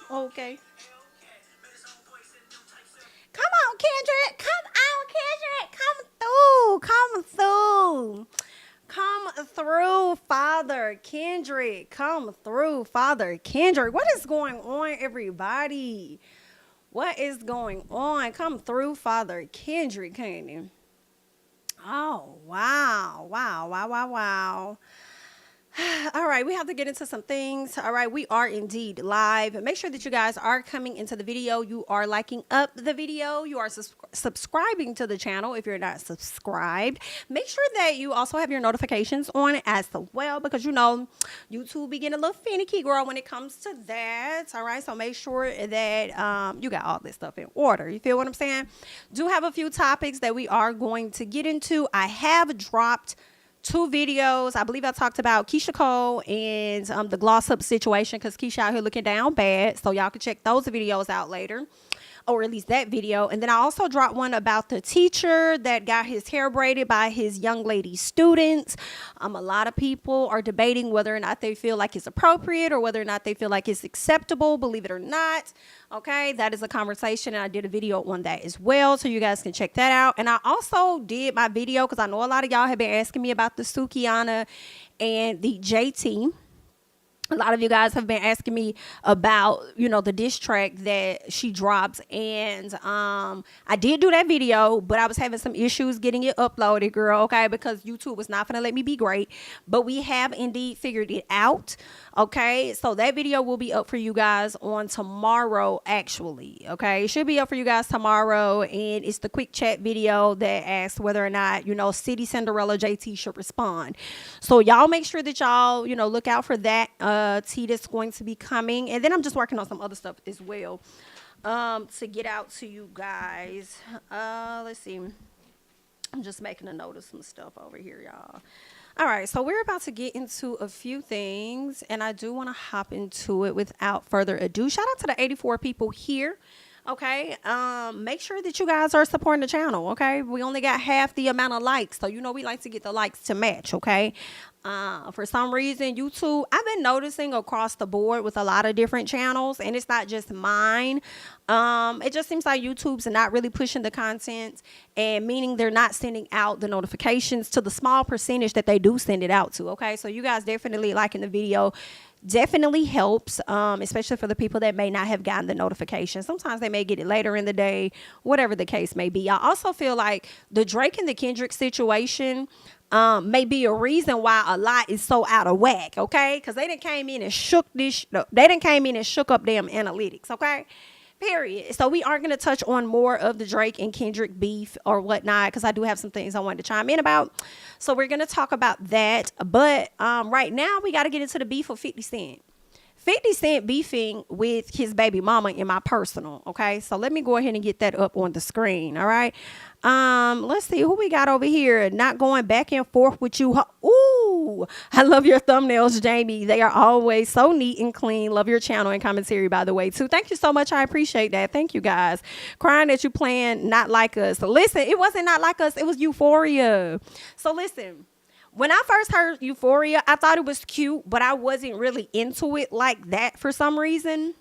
Okay. Come on, Kendrick. Come on, Kendrick. Come through. Come through. Come through, Father Kendrick. Come through, Father Kendrick. What is going on, everybody? What is going on? Come through, Father Kendrick, can you? Oh, wow. Wow, wow, wow, wow. All right, we have to get into some things. All right, we are indeed live. Make sure that you guys are coming into the video. You are liking up the video. You are subscribing to the channel if you're not subscribed. Make sure that you also have your notifications on as well because you know YouTube be getting a little finicky, girl, when it comes to that. All right, so make sure that you got all this stuff in order. You feel what I'm saying? Do have a few topics that we are going to get into. I have dropped two videos. I believe I talked about Keisha Cole and the gloss up situation because Keisha out here looking down bad. So y'all can check those videos out later, or at least that video. And then I also dropped one about the teacher that got his hair braided by his young lady students. A lot of people are debating whether or not they feel like it's appropriate or whether or not they feel like it's acceptable, believe it or not. Okay, that is a conversation, and I did a video on that as well, so you guys can check that out. And I also did my video because I know a lot of y'all have been asking me about the Suki and the JT. A lot of you guys have been asking me about, you know, the diss track that she drops. And I did do that video, but I was having some issues getting it uploaded, girl, okay, because YouTube was not going to let me be great. But we have indeed figured it out, okay? So that video will be up for you guys on tomorrow, actually, okay? It should be up for you guys tomorrow, and it's the quick chat video that asks whether or not, you know, City Cinderella JT should respond. So y'all make sure that y'all, you know, look out for that tea that's going to be coming, and then I'm just working on some other stuff as well to get out to you guys. Let's see, I'm just making a note of some stuff over here, y'all. All right, so we're about to get into a few things, and I do want to hop into it without further ado. Shout out to the 84 people here. Okay, make sure that you guys are supporting the channel. Okay, we only got half the amount of likes, so you know we like to get the likes to match. Okay, for some reason YouTube, I've been noticing across the board with a lot of different channels, and it's not just mine. It just seems like YouTube's not really pushing the content, and meaning they're not sending out the notifications to the small percentage that they do send it out to. Okay, so you guys definitely liking the video definitely helps, especially for the people that may not have gotten the notification. Sometimes they may get it later in the day, whatever the case may be. I also feel like the Drake and the Kendrick situation may be a reason why a lot is so out of whack, okay? Because they done came in and shook this, they done came in and shook up damn analytics, okay? Period. So we are going to touch on more of the Drake and Kendrick beef or whatnot, because I do have some things I wanted to chime in about. So we're going to talk about that. But right now we got to get into the beef of 50 Cent. 50 Cent beefing with his baby mama in my personal. Okay, so let me go ahead and get that up on the screen. All right, let's see who we got over here. Not going back and forth with you. Ooh, I love your thumbnails, Jami. They are always so neat and clean. Love your channel and commentary, by the way, too. Thank you so much. I appreciate that. Thank you, guys. Crying that you playing Not Like Us. So listen, it wasn't Not Like Us, it was Euphoria. So listen, when I first heard Euphoria, I thought it was cute, but I wasn't really into it like that for some reason.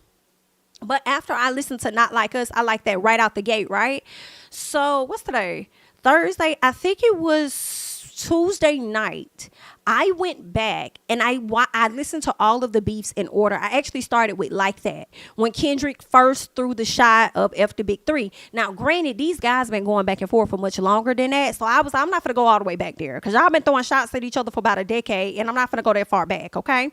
But after I listened to Not Like Us, I like that right out the gate, right? So what's today? Thursday. I think it was Tuesday night. I went back and I listened to all of the beefs in order. I actually started with Like That, when Kendrick first threw the shot of F the Big Three. Now, granted, these guys been going back and forth for much longer than that, so I'm not gonna go all the way back there because y'all been throwing shots at each other for about a decade, and I'm not gonna go that far back, okay?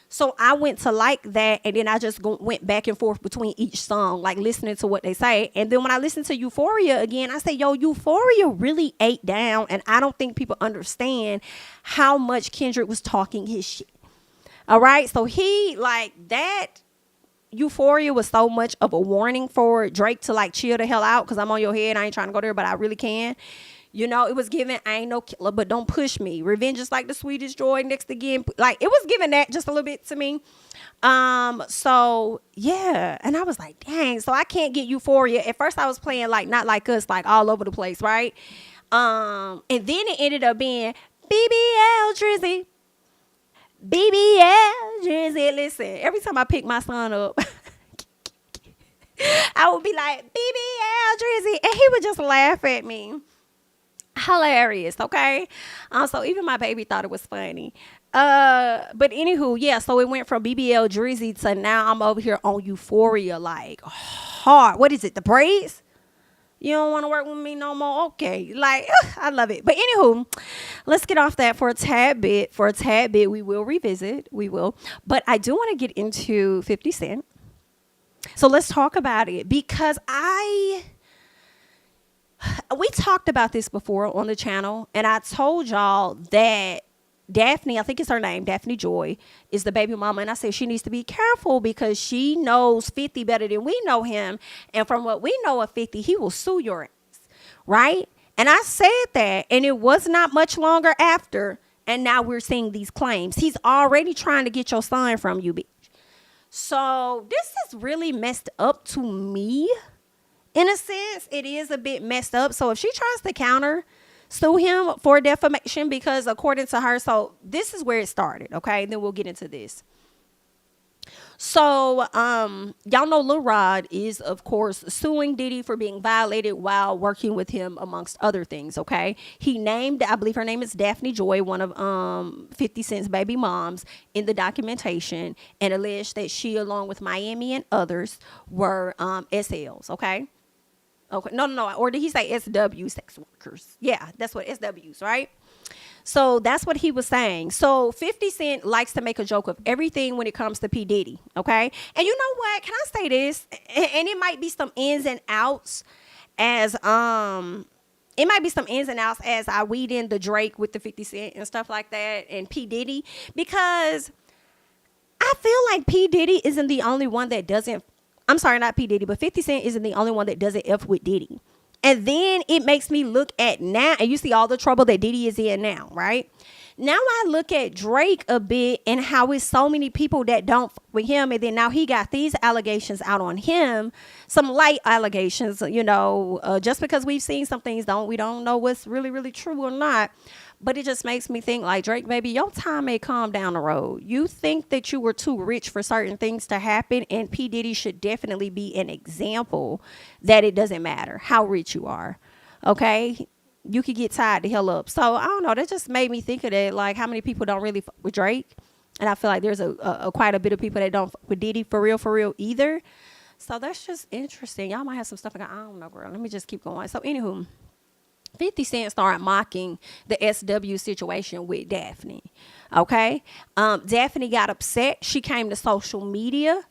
So I went to Like That, and then I just went back and forth between each song, like listening to what they say. And then when I listened to Euphoria again, I said, yo, Euphoria really ate down, and I don't think people understand how much Kendrick was talking his shit. All right, so he, like, that Euphoria was so much of a warning for Drake to, like, chill the hell out, because I'm on your head. I ain't trying to go there, but I really can. You know, it was giving, I ain't no killer, but don't push me. Revenge is like the sweetest joy next again. Like, it was giving that just a little bit to me. So yeah. And I was like, dang, so I can't get Euphoria. At first I was playing like Not Like Us, like all over the place, right? And then it ended up being BBL Drizzy. BBL Drizzy. Listen, every time I pick my son up, I would be like, BBL Drizzy, and he would just laugh at me. Hilarious, okay? So even my baby thought it was funny. But anywho, yeah, so it went from BBL Drizzy to now I'm over here on Euphoria, like hard. What is it, the braids? You don't want to work with me no more? Okay. Like, I love it. But anywho, let's get off that for a tad bit. We will revisit. We will. But I do want to get into 50 Cent. So let's talk about it because we talked about this before on the channel. And I told y'all that Daphne, I think it's her name, Daphne Joy, is the baby mama. And I said she needs to be careful because she knows 50 better than we know him. And from what we know of 50, he will sue your ass, right? And I said that, and it was not much longer after. And now we're seeing these claims. He's already trying to get your son from you, bitch. So this is really messed up to me. In a sense, it is a bit messed up. So if she tries to counter sue him for defamation, because according to her, so this is where it started, okay? Then we'll get into this. So y'all know Lil Rod is, of course, suing Diddy for being violated while working with him, amongst other things, okay? He named, I believe her name is Daphne Joy, one of 50 Cent's baby moms, in the documentation, and alleged that she, along with Miami and others, were SLs, okay? Okay, no. Or did he say SW, sex workers? Yeah, that's what SWs, right? So that's what he was saying. So 50 Cent likes to make a joke of everything when it comes to P. Diddy, okay? And you know what? Can I say this? And it might be some ins and outs as I weed in the Drake with the 50 Cent and stuff like that and P. Diddy, because I feel like P. Diddy isn't the only one that doesn't. I'm sorry, not P. Diddy, but 50 Cent isn't the only one that doesn't F with Diddy. And then it makes me look at now, and you see all the trouble that Diddy is in now, right? Now I look at Drake a bit and how it's so many people that don't f with him. And then now he got these allegations out on him, some light allegations, you know, just because we've seen some things, we don't know what's really, really true or not. But it just makes me think like, Drake, baby, your time may come down the road. You think that you were too rich for certain things to happen. And P. Diddy should definitely be an example that it doesn't matter how rich you are. Okay? You could get tied the hell up. So, I don't know. That just made me think of that. Like, how many people don't really fuck with Drake? And I feel like there's quite a bit of people that don't fuck with Diddy for real either. So, that's just interesting. Y'all might have some stuff. I don't know, girl. Let me just keep going. So, anywho. 50 Cent started mocking the SW situation with Daphne. Okay. Daphne got upset. She came to social media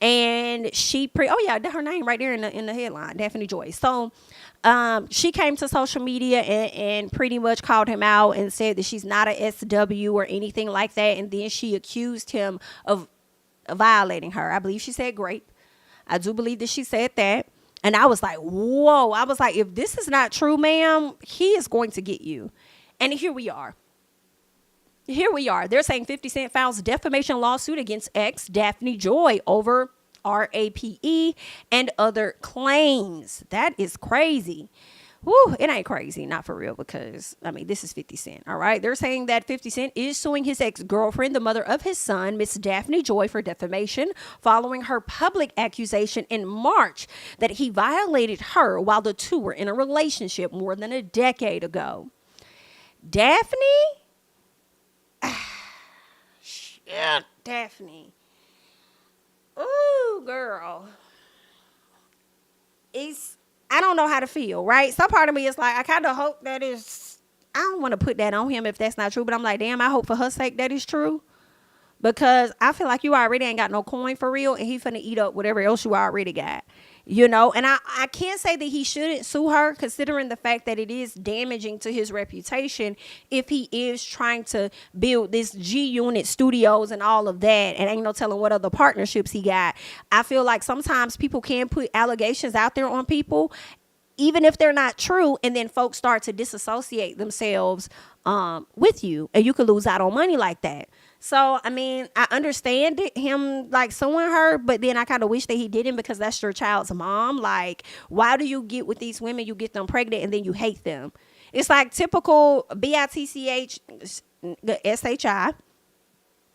and she her name right there in the headline, Daphne Joy. So she came to social media and pretty much called him out and said that she's not a SW or anything like that. And then she accused him of violating her. I believe she said grape. I do believe that she said that. And I was like, whoa. I was like, if this is not true, ma'am, he is going to get you. And here we are. They're saying 50 Cent files defamation lawsuit against ex Daphne Joy over RAPE and other claims. That is crazy. Woo, it ain't crazy, not for real, because, I mean, this is 50 Cent, all right? They're saying that 50 Cent is suing his ex-girlfriend, the mother of his son, Miss Daphne Joy, for defamation, following her public accusation in March that he violated her while the two were in a relationship more than a decade ago. Daphne? Shit, Daphne. Ooh, girl. I don't know how to feel, right? Some part of me is like, I kind of hope I don't want to put that on him if that's not true, but I'm like, damn, I hope for her sake that is true, because I feel like you already ain't got no coin for real, and he finna eat up whatever else you already got, you know? And I can't say that he shouldn't sue her, considering the fact that it is damaging to his reputation if he is trying to build this G-Unit Studios and all of that, and ain't no telling what other partnerships he got. I feel like sometimes people can put allegations out there on people, even if they're not true, and then folks start to disassociate themselves with you, and you could lose out on money like that. So, I mean, I understand him like suing her, but then I kind of wish that he didn't, because that's your child's mom. Like, why do you get with these women, you get them pregnant, and then you hate them? It's like typical BITCH, SHI.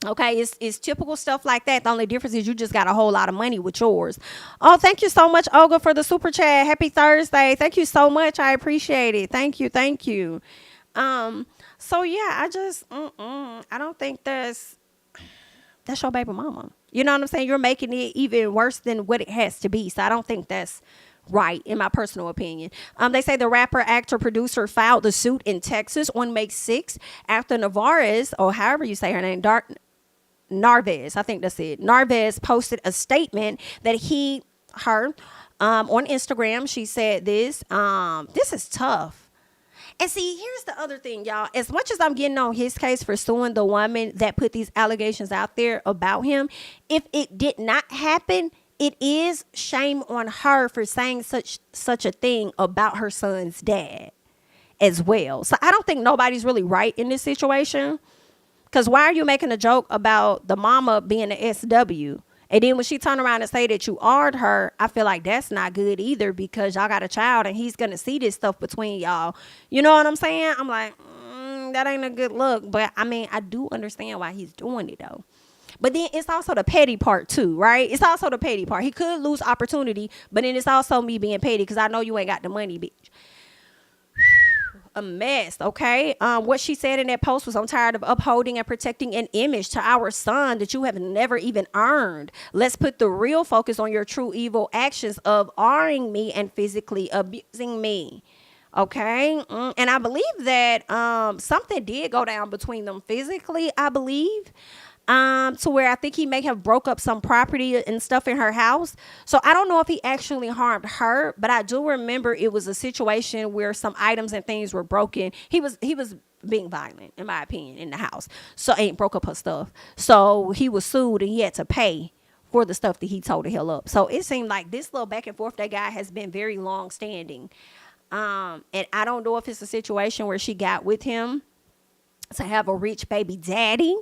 Okay, it's typical stuff like that. The only difference is you just got a whole lot of money with yours. Oh, thank you so much, Olga, for the super chat. Happy Thursday. Thank you so much. I appreciate it. Thank you. Thank you. So yeah, I don't think that's your baby mama. You know what I'm saying? You're making it even worse than what it has to be. So I don't think that's right, in my personal opinion. They say the rapper, actor, producer filed the suit in Texas on May 6th after Navarez, or however you say her name, Narvez, I think that's it. Narvez posted a statement that her on Instagram. She said this. This is tough. And see, here's the other thing, y'all. As much as I'm getting on his case for suing the woman that put these allegations out there about him, if it did not happen, it is shame on her for saying such a thing about her son's dad as well. So I don't think nobody's really right in this situation. Because why are you making a joke about the mama being an SW? And then when she turn around and say that you are her, I feel like that's not good either, because y'all got a child and he's going to see this stuff between y'all. You know what I'm saying? I'm like, that ain't a good look. But I mean, I do understand why he's doing it though. But then it's also the petty part too, right? It's also the petty part. He could lose opportunity, but then it's also me being petty because I know you ain't got the money, bitch. A mess, okay? What she said in that post was, I'm tired of upholding and protecting an image to our son that you have never even earned. Let's put the real focus on your true evil actions of R-ing me and physically abusing me. Okay? And I believe that something did go down between them physically, I believe. To where I think he may have broke up some property and stuff in her house. So I don't know if he actually harmed her, but I do remember it was a situation where some items and things were broken. He was being violent, in my opinion, in the house. So ain't broke up her stuff. So he was sued and he had to pay for the stuff that he tore the hell up. So it seemed like this little back and forth that guy has been very long standing. And I don't know if it's a situation where she got with him to have a rich baby daddy,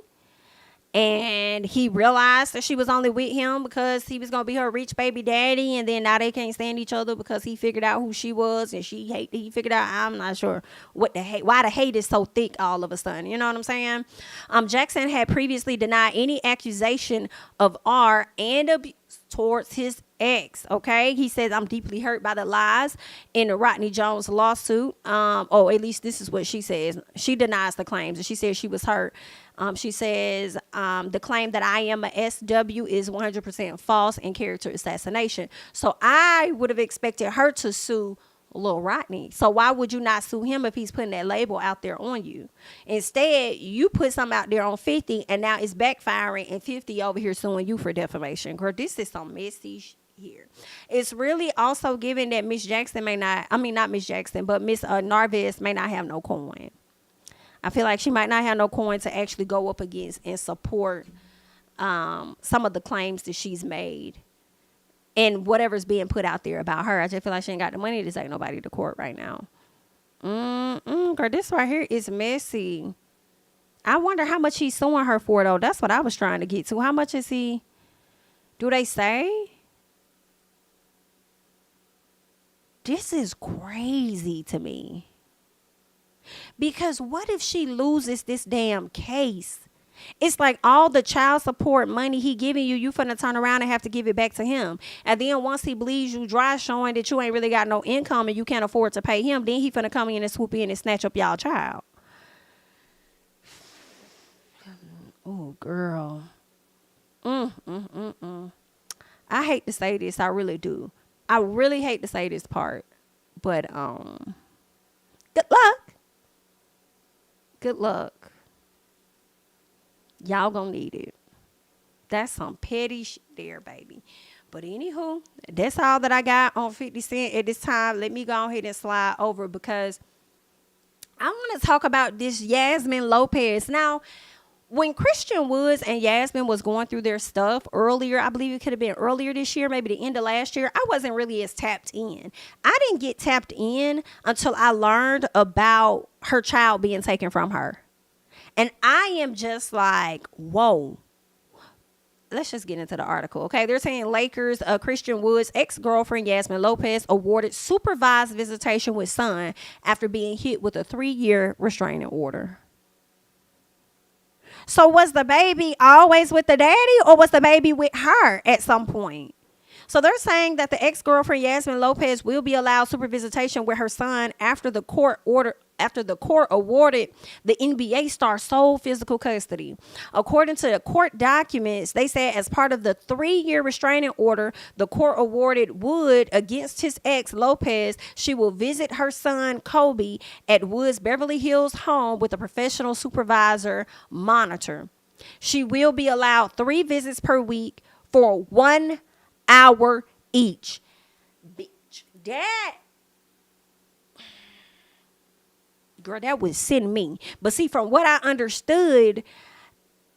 and he realized that she was only with him because he was going to be her rich baby daddy. And then now they can't stand each other because he figured out who she was and he figured out, I'm not sure why the hate is so thick all of a sudden. You know what I'm saying? Jackson had previously denied any accusation of R and abuse towards his ex. Okay. He says, I'm deeply hurt by the lies in the Rodney Jones lawsuit. At least this is what she says. She denies the claims and she says she was hurt. She says the claim that I am a SW is 100% false and character assassination. So I would have expected her to sue Lil Rodney. So why would you not sue him if he's putting that label out there on you? Instead, you put something out there on 50 and now it's backfiring, and 50 over here suing you for defamation. Girl, this is some messy here. It's really also given that Miss Jackson not Miss Jackson, but Miss Narvez may not have no coin. I feel like she might not have no coin to actually go up against and support some of the claims that she's made and whatever's being put out there about her. I just feel like she ain't got the money to take nobody to court right now. Girl, this right here is messy. I wonder how much he's suing her for, though. That's what I was trying to get to. How much is he? Do they say? This is crazy to me. Because what if she loses this damn case? It's like all the child support money he giving you finna turn around and have to give it back to him. And then once he bleeds you dry, showing that you ain't really got no income and you can't afford to pay him, then he finna come in and swoop in and snatch up y'all child. Oh, girl. I hate to say this. I really do. I really hate to say this part. But, good luck. Good luck. Y'all gonna need it. That's some petty shit there, baby. But anywho, that's all that I got on 50 Cent at this time. Let me go ahead and slide over because I want to talk about this Yasmin Lopez. Now, when Christian Woods and Yasmin was going through their stuff earlier, I believe it could have been earlier this year, maybe the end of last year, I wasn't really as tapped in. I didn't get tapped in until I learned about her child being taken from her. And I am just like, whoa. Let's just get into the article, okay? They're saying Lakers, Christian Woods' ex-girlfriend Yasmin Lopez awarded supervised visitation with son after being hit with a 3-year restraining order. So was the baby always with the daddy, or was the baby with her at some point? So they're saying that the ex-girlfriend Yasmin Lopez will be allowed supervision with her son after the court awarded the NBA star sole physical custody. According to the court documents, they said as part of the 3-year restraining order the court awarded Wood against his ex Lopez, she will visit her son Kobe at Wood's Beverly Hills home with a professional supervisor monitor. She will be allowed 3 visits per week for 1 hour each. Bitch, that would send me. But see, from what I understood,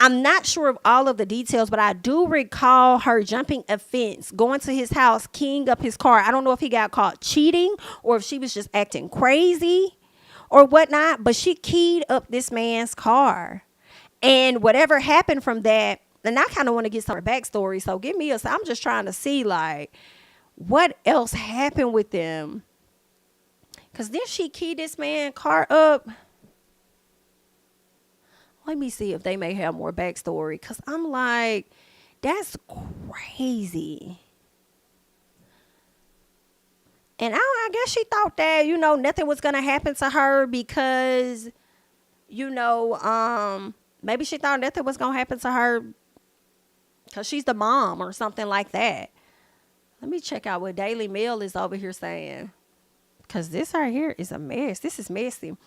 I'm not sure of all of the details, but I do recall her jumping a fence, going to his house, keying up his car. I don't know if he got caught cheating or if she was just acting crazy or whatnot, but she keyed up this man's car. And whatever happened from that, and I kind of want to get some backstory, so give me I'm just trying to see, like, what else happened with them. Because then she keyed this man's car up. Let me see if they may have more backstory, because I'm like, that's crazy. And I guess she thought that, nothing was going to happen to her because, maybe she thought nothing was going to happen to her because she's the mom or something like that. Let me check out what Daily Mail is over here saying, because this right here is a mess. This is messy.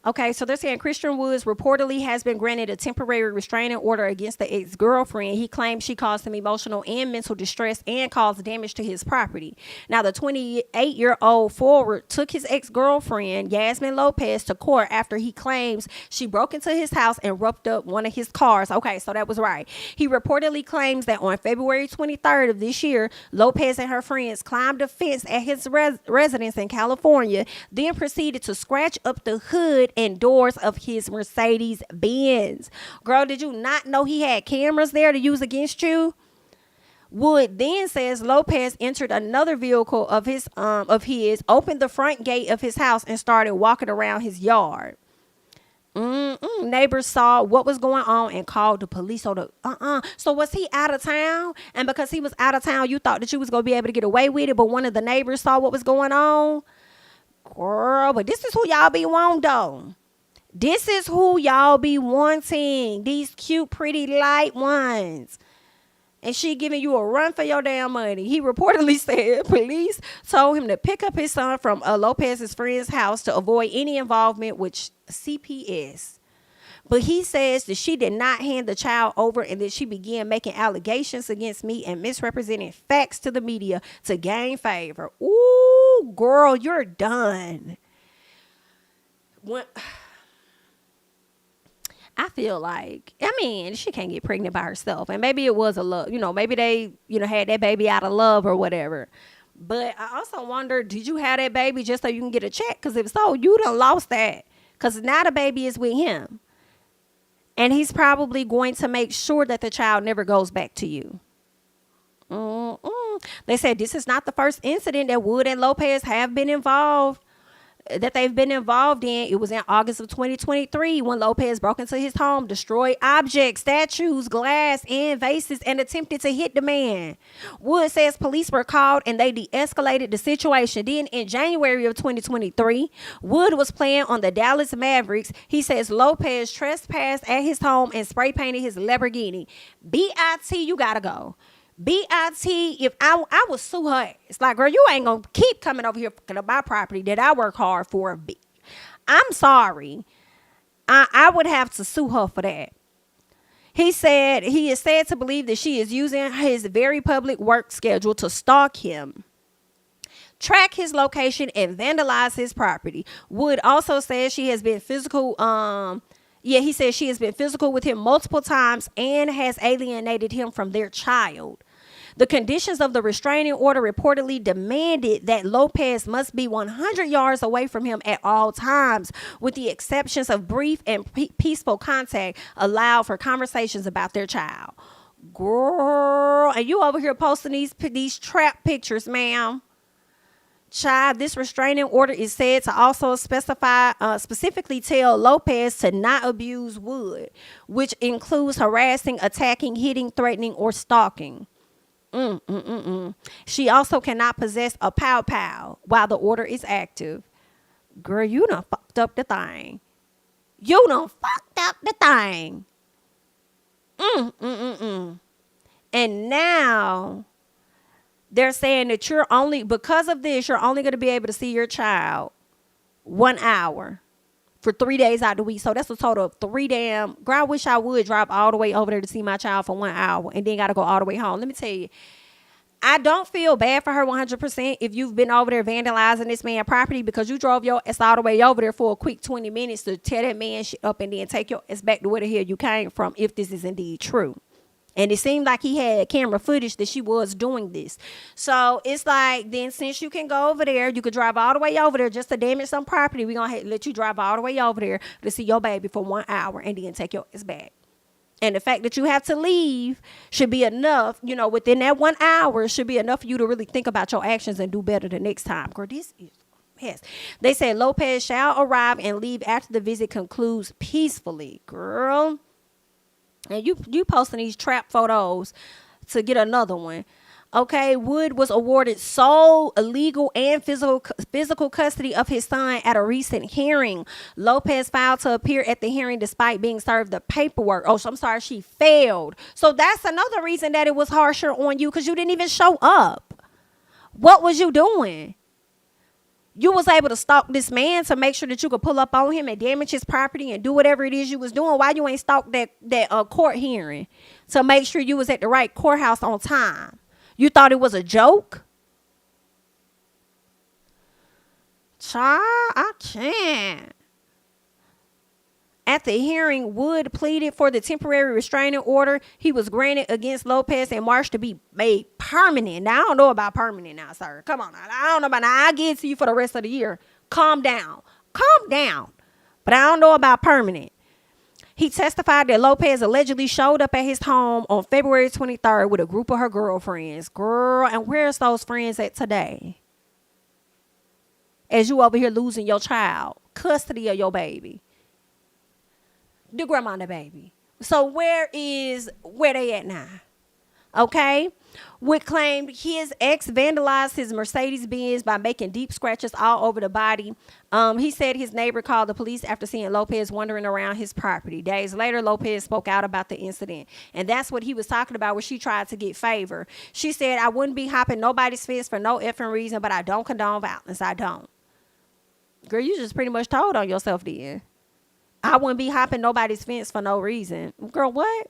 Okay, so they're saying Christian Woods reportedly has been granted a temporary restraining order against the ex-girlfriend. He claims she caused him emotional and mental distress and caused damage to his property. Now, the 28-year-old forward took his ex-girlfriend, Yasmin Lopez, to court after he claims she broke into his house and roughed up one of his cars. Okay, so that was right. He reportedly claims that on February 23rd of this year, Lopez and her friends climbed a fence at his residence in California, then proceeded to scratch up the hood and doors of his Mercedes Benz. Girl, did you not know he had cameras there to use against you? Wood then says Lopez entered another vehicle of his, opened the front gate of his house and started walking around his yard. Neighbors saw what was going on and called the police. So was he out of town? And because he was out of town, you thought that you was going to be able to get away with it, but one of the neighbors saw what was going on? Girl, but this is who y'all be wanting, though. This is who y'all be wanting. These cute, pretty, light ones. And she giving you a run for your damn money. He reportedly said police told him to pick up his son from Lopez's friend's house to avoid any involvement with CPS. But he says that she did not hand the child over and that she began making allegations against me and misrepresenting facts to the media to gain favor. Ooh, girl, you're done. I feel like, she can't get pregnant by herself. And maybe it was a love, maybe they, had that baby out of love or whatever. But I also wonder, did you have that baby just so you can get a check? Because if so, you done lost that. Because now the baby is with him. And he's probably going to make sure that the child never goes back to you. They said this is not the first incident that Wood and Lopez have been involved, that they've been involved in. It was in August of 2023 when Lopez broke into his home, destroyed objects, statues, glass, and vases, and attempted to hit the man. Wood says police were called and they de-escalated the situation. Then in January of 2023, Wood was playing on the Dallas Mavericks. He says Lopez trespassed at his home and spray painted his Lamborghini. B.I.T. you gotta go. B.I.T. if I would sue her. It's like, girl, you ain't gonna keep coming over here fucking up my property that I work hard for. I'm sorry. I would have to sue her for that. He said he is said to believe that she is using his very public work schedule to stalk him, track his location, and vandalize his property. Wood also says she has been physical. He says she has been physical with him multiple times and has alienated him from their child. The conditions of the restraining order reportedly demanded that Lopez must be 100 yards away from him at all times, with the exceptions of brief and peaceful contact allowed for conversations about their child. Girl, and you over here posting these trap pictures, ma'am. Child, this restraining order is said to also specifically tell Lopez to not abuse Wood, which includes harassing, attacking, hitting, threatening, or stalking. She also cannot possess a pow while the order is active. Girl, you done fucked up the thing. You done fucked up the thing. And now they're saying that because of this, you're only going to be able to see your child 1 hour for 3 days out of the week. So that's a total of 3 damn. Girl, I wish I would drive all the way over there to see my child for 1 hour and then got to go all the way home. Let me tell you, I don't feel bad for her 100% if you've been over there vandalizing this man's property because you drove your ass all the way over there for a quick 20 minutes to tear that man shit up and then take your ass back to where the hell you came from, if this is indeed true. And it seemed like he had camera footage that she was doing this. So it's like, then since you can go over there, you could drive all the way over there just to damage some property. We're going to let you drive all the way over there to see your baby for 1 hour and then take your ass back. And the fact that you have to leave should be enough, within that 1 hour should be enough for you to really think about your actions and do better the next time. Girl, this is a mess. They said Lopez shall arrive and leave after the visit concludes peacefully. Girl. And you posting these trap photos to get another one. Okay, Wood was awarded sole legal and physical custody of his son at a recent hearing. Lopez filed to appear at the hearing despite being served the paperwork. Oh, so I'm sorry, she failed. So that's another reason that it was harsher on you, because you didn't even show up. What was you doing? You was able to stalk this man to make sure that you could pull up on him and damage his property and do whatever it is you was doing. Why you ain't stalked that court hearing to make sure you was at the right courthouse on time? You thought it was a joke? Child, I can't. At the hearing, Wood pleaded for the temporary restraining order he was granted against Lopez in March to be made permanent. Now, I don't know about permanent now, sir. Come on now. I don't know about now. I'll give it to you for the rest of the year. Calm down. Calm down. But I don't know about permanent. He testified that Lopez allegedly showed up at his home on February 23rd with a group of her girlfriends. Girl, and where's those friends at today? As you over here losing your child, custody of your baby. The grandma and the baby. So where they at now? Okay. Wood claimed his ex vandalized his Mercedes-Benz by making deep scratches all over the body. He said his neighbor called the police after seeing Lopez wandering around his property. Days later, Lopez spoke out about the incident. And that's what he was talking about, where she tried to get favor. She said, I wouldn't be hopping nobody's fence for no effing reason, but I don't condone violence. I don't. Girl, you just pretty much told on yourself then. I wouldn't be hopping nobody's fence for no reason. Girl, what?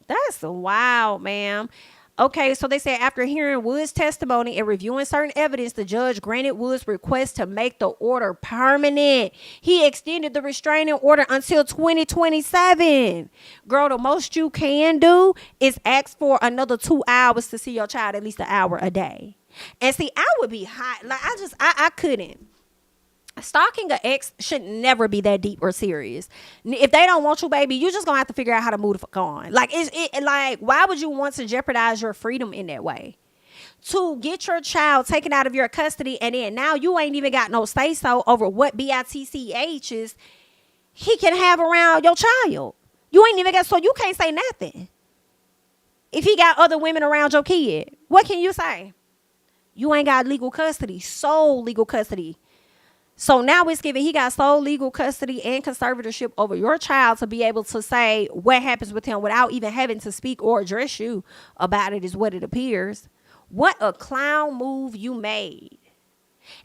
That's wild, ma'am. Okay, so they said after hearing Wood's testimony and reviewing certain evidence, the judge granted Wood's request to make the order permanent. He extended the restraining order until 2027. Girl, the most you can do is ask for another 2 hours to see your child, at least an hour a day. And see, I would be hot. Like, I couldn't. Stalking an ex should never be that deep or serious. If they don't want you, baby, you just gonna have to figure out how to move the fuck on. Like, like, why would you want to jeopardize your freedom in that way? To get your child taken out of your custody, and then now you ain't even got no say so over what BITCHs he can have around your child. You ain't even got, so you can't say nothing. If he got other women around your kid, what can you say? You ain't got legal custody, sole legal custody. So now it's given, he got sole legal custody and conservatorship over your child to be able to say what happens with him without even having to speak or address you about it, is what it appears. What a clown move you made.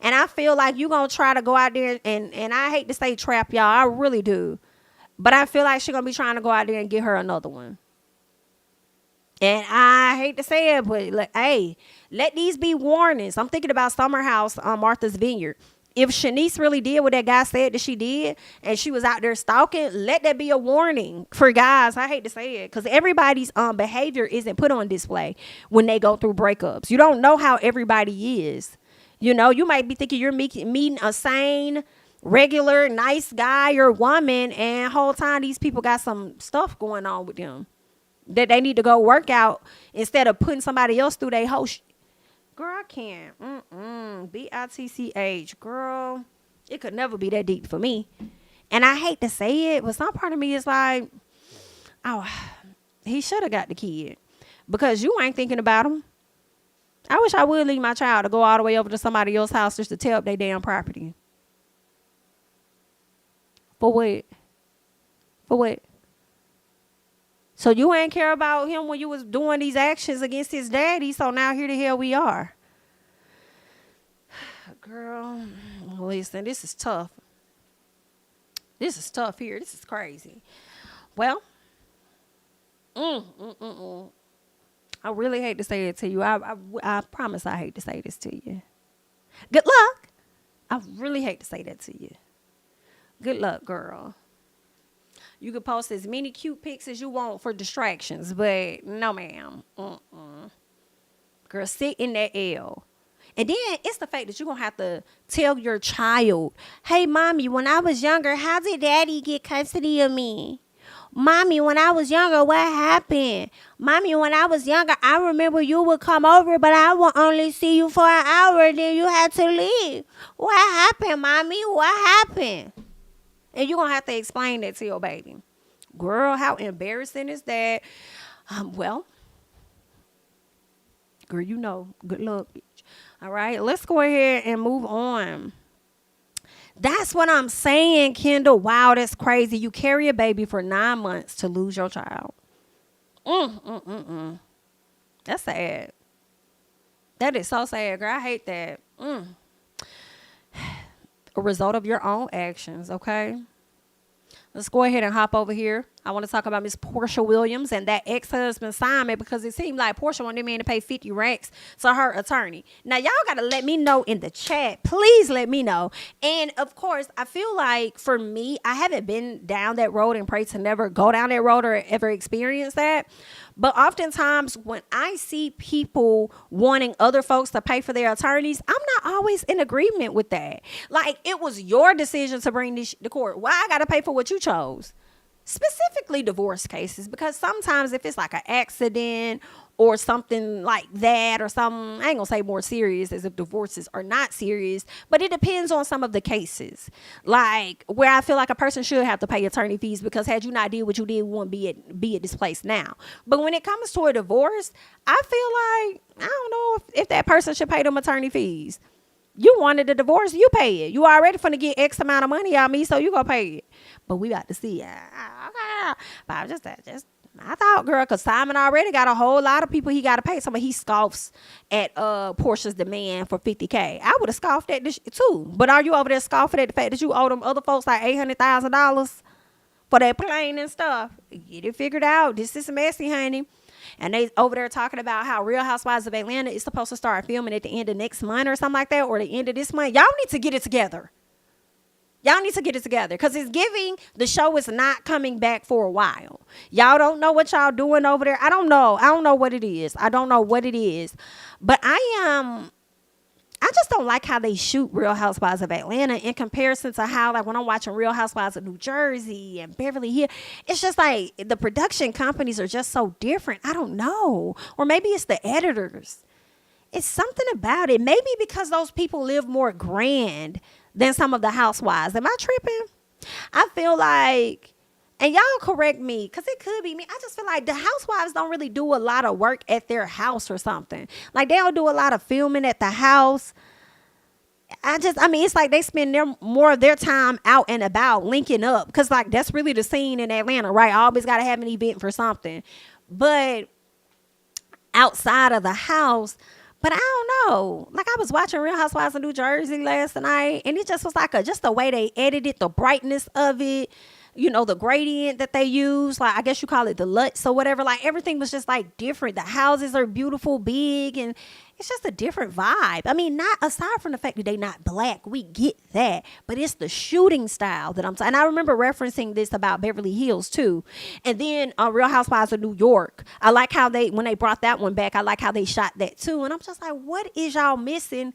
And I feel like you're going to try to go out there and I hate to say trap y'all. I really do. But I feel like she's going to be trying to go out there and get her another one. And I hate to say it, but like, hey, let these be warnings. I'm thinking about Summer House on Martha's Vineyard. If Shanice really did what that guy said that she did, and she was out there stalking, let that be a warning for guys. I hate to say it, because everybody's behavior isn't put on display when they go through breakups. You don't know how everybody is. You know, you might be thinking you're meeting a sane, regular, nice guy or woman, and whole time these people got some stuff going on with them that they need to go work out instead of putting somebody else through their whole Girl, I can't. BITCH. Girl, it could never be that deep for me. And I hate to say it, but some part of me is like, oh, he should have got the kid. Because you ain't thinking about him. I wish I would leave my child to go all the way over to somebody else's house just to tear up their damn property. For what? For what? So you ain't care about him when you was doing these actions against his daddy, so now here the hell we are. Girl, listen, this is tough. This is tough here. This is crazy. Well, I really hate to say it to you. I promise I hate to say this to you. Good luck. I really hate to say that to you. Good luck, girl. You can post as many cute pics as you want for distractions, but no, ma'am. Girl, sit in that L. And then it's the fact that you're going to have to tell your child, hey, mommy, when I was younger, how did daddy get custody of me? Mommy, when I was younger, what happened? Mommy, when I was younger, I remember you would come over, but I would only see you for an hour, then you had to leave. What happened, mommy? What happened? And you're going to have to explain that to your baby. Girl, how embarrassing is that? Well, girl, you know, good luck, bitch. All right, let's go ahead and move on. That's what I'm saying, Kendall. Wow, that's crazy. You carry a baby for 9 months to lose your child. That's sad. That is so sad, girl. I hate that. A result of your own actions, okay? Let's go ahead and hop over here. I want to talk about Miss Porsha Williams and that ex-husband Simon, because it seemed like Porsha wanted me to pay 50 racks to her attorney. Now, y'all got to let me know in the chat. Please let me know. And, of course, I feel like, for me, I haven't been down that road and pray to never go down that road or ever experience that. But oftentimes, when I see people wanting other folks to pay for their attorneys, I'm not always in agreement with that. Like, it was your decision to bring this to court. Why I got to pay for what you chose? Specifically divorce cases, because sometimes if it's like an accident or something like that, or something, I ain't gonna say more serious as if divorces are not serious, but it depends on some of the cases, like where I feel like a person should have to pay attorney fees, because had you not did what you did, we wouldn't be at this place now. But when it comes to a divorce, I feel like, I don't know if that person should pay them attorney fees. You wanted a divorce, you pay it. You already finna get X amount of money out of me, so you gonna pay it. But we got to see. Okay. But I just I thought, girl, because Simon already got a whole lot of people he got to pay. Somebody he scoffs at Portia's demand for $50K. I would have scoffed at this too. But are you over there scoffing at the fact that you owe them other folks like $800,000 for that plane and stuff? Get it figured out. This is messy, honey. And they over there talking about how Real Housewives of Atlanta is supposed to start filming at the end of next month or something like that, or the end of this month. Y'all need to get it together. Y'all need to get it together, because it's giving the show is not coming back for a while. Y'all don't know what y'all doing over there. I don't know what it is. I don't know what it is. But I just don't like how they shoot Real Housewives of Atlanta in comparison to how, like, when I'm watching Real Housewives of New Jersey and Beverly Hills, it's just like the production companies are just so different. I don't know. Or maybe it's the editors. It's something about it. Maybe because those people live more grand than some of the housewives. Am I tripping? I feel like, and y'all correct me, because it could be me. I just feel like the housewives don't really do a lot of work at their house or something. Like, they don't do a lot of filming at the house. It's like they spend more of their time out and about linking up. Because, like, that's really the scene in Atlanta, right? I always got to have an event for something. But outside of the house, but I don't know. Like, I was watching Real Housewives of New Jersey last night, and it just was like just the way they edited, the brightness of it, you know, the gradient that they use. Like, I guess you call it the LUTs or whatever. Like, everything was just like different. The houses are beautiful, big, and it's just a different vibe. I mean, not aside from the fact that they not black, we get that, but it's the shooting style that and I remember referencing this about Beverly Hills too. And then Real Housewives of New York, I like how when they brought that one back, I like how they shot that too. And I'm just like, what is y'all missing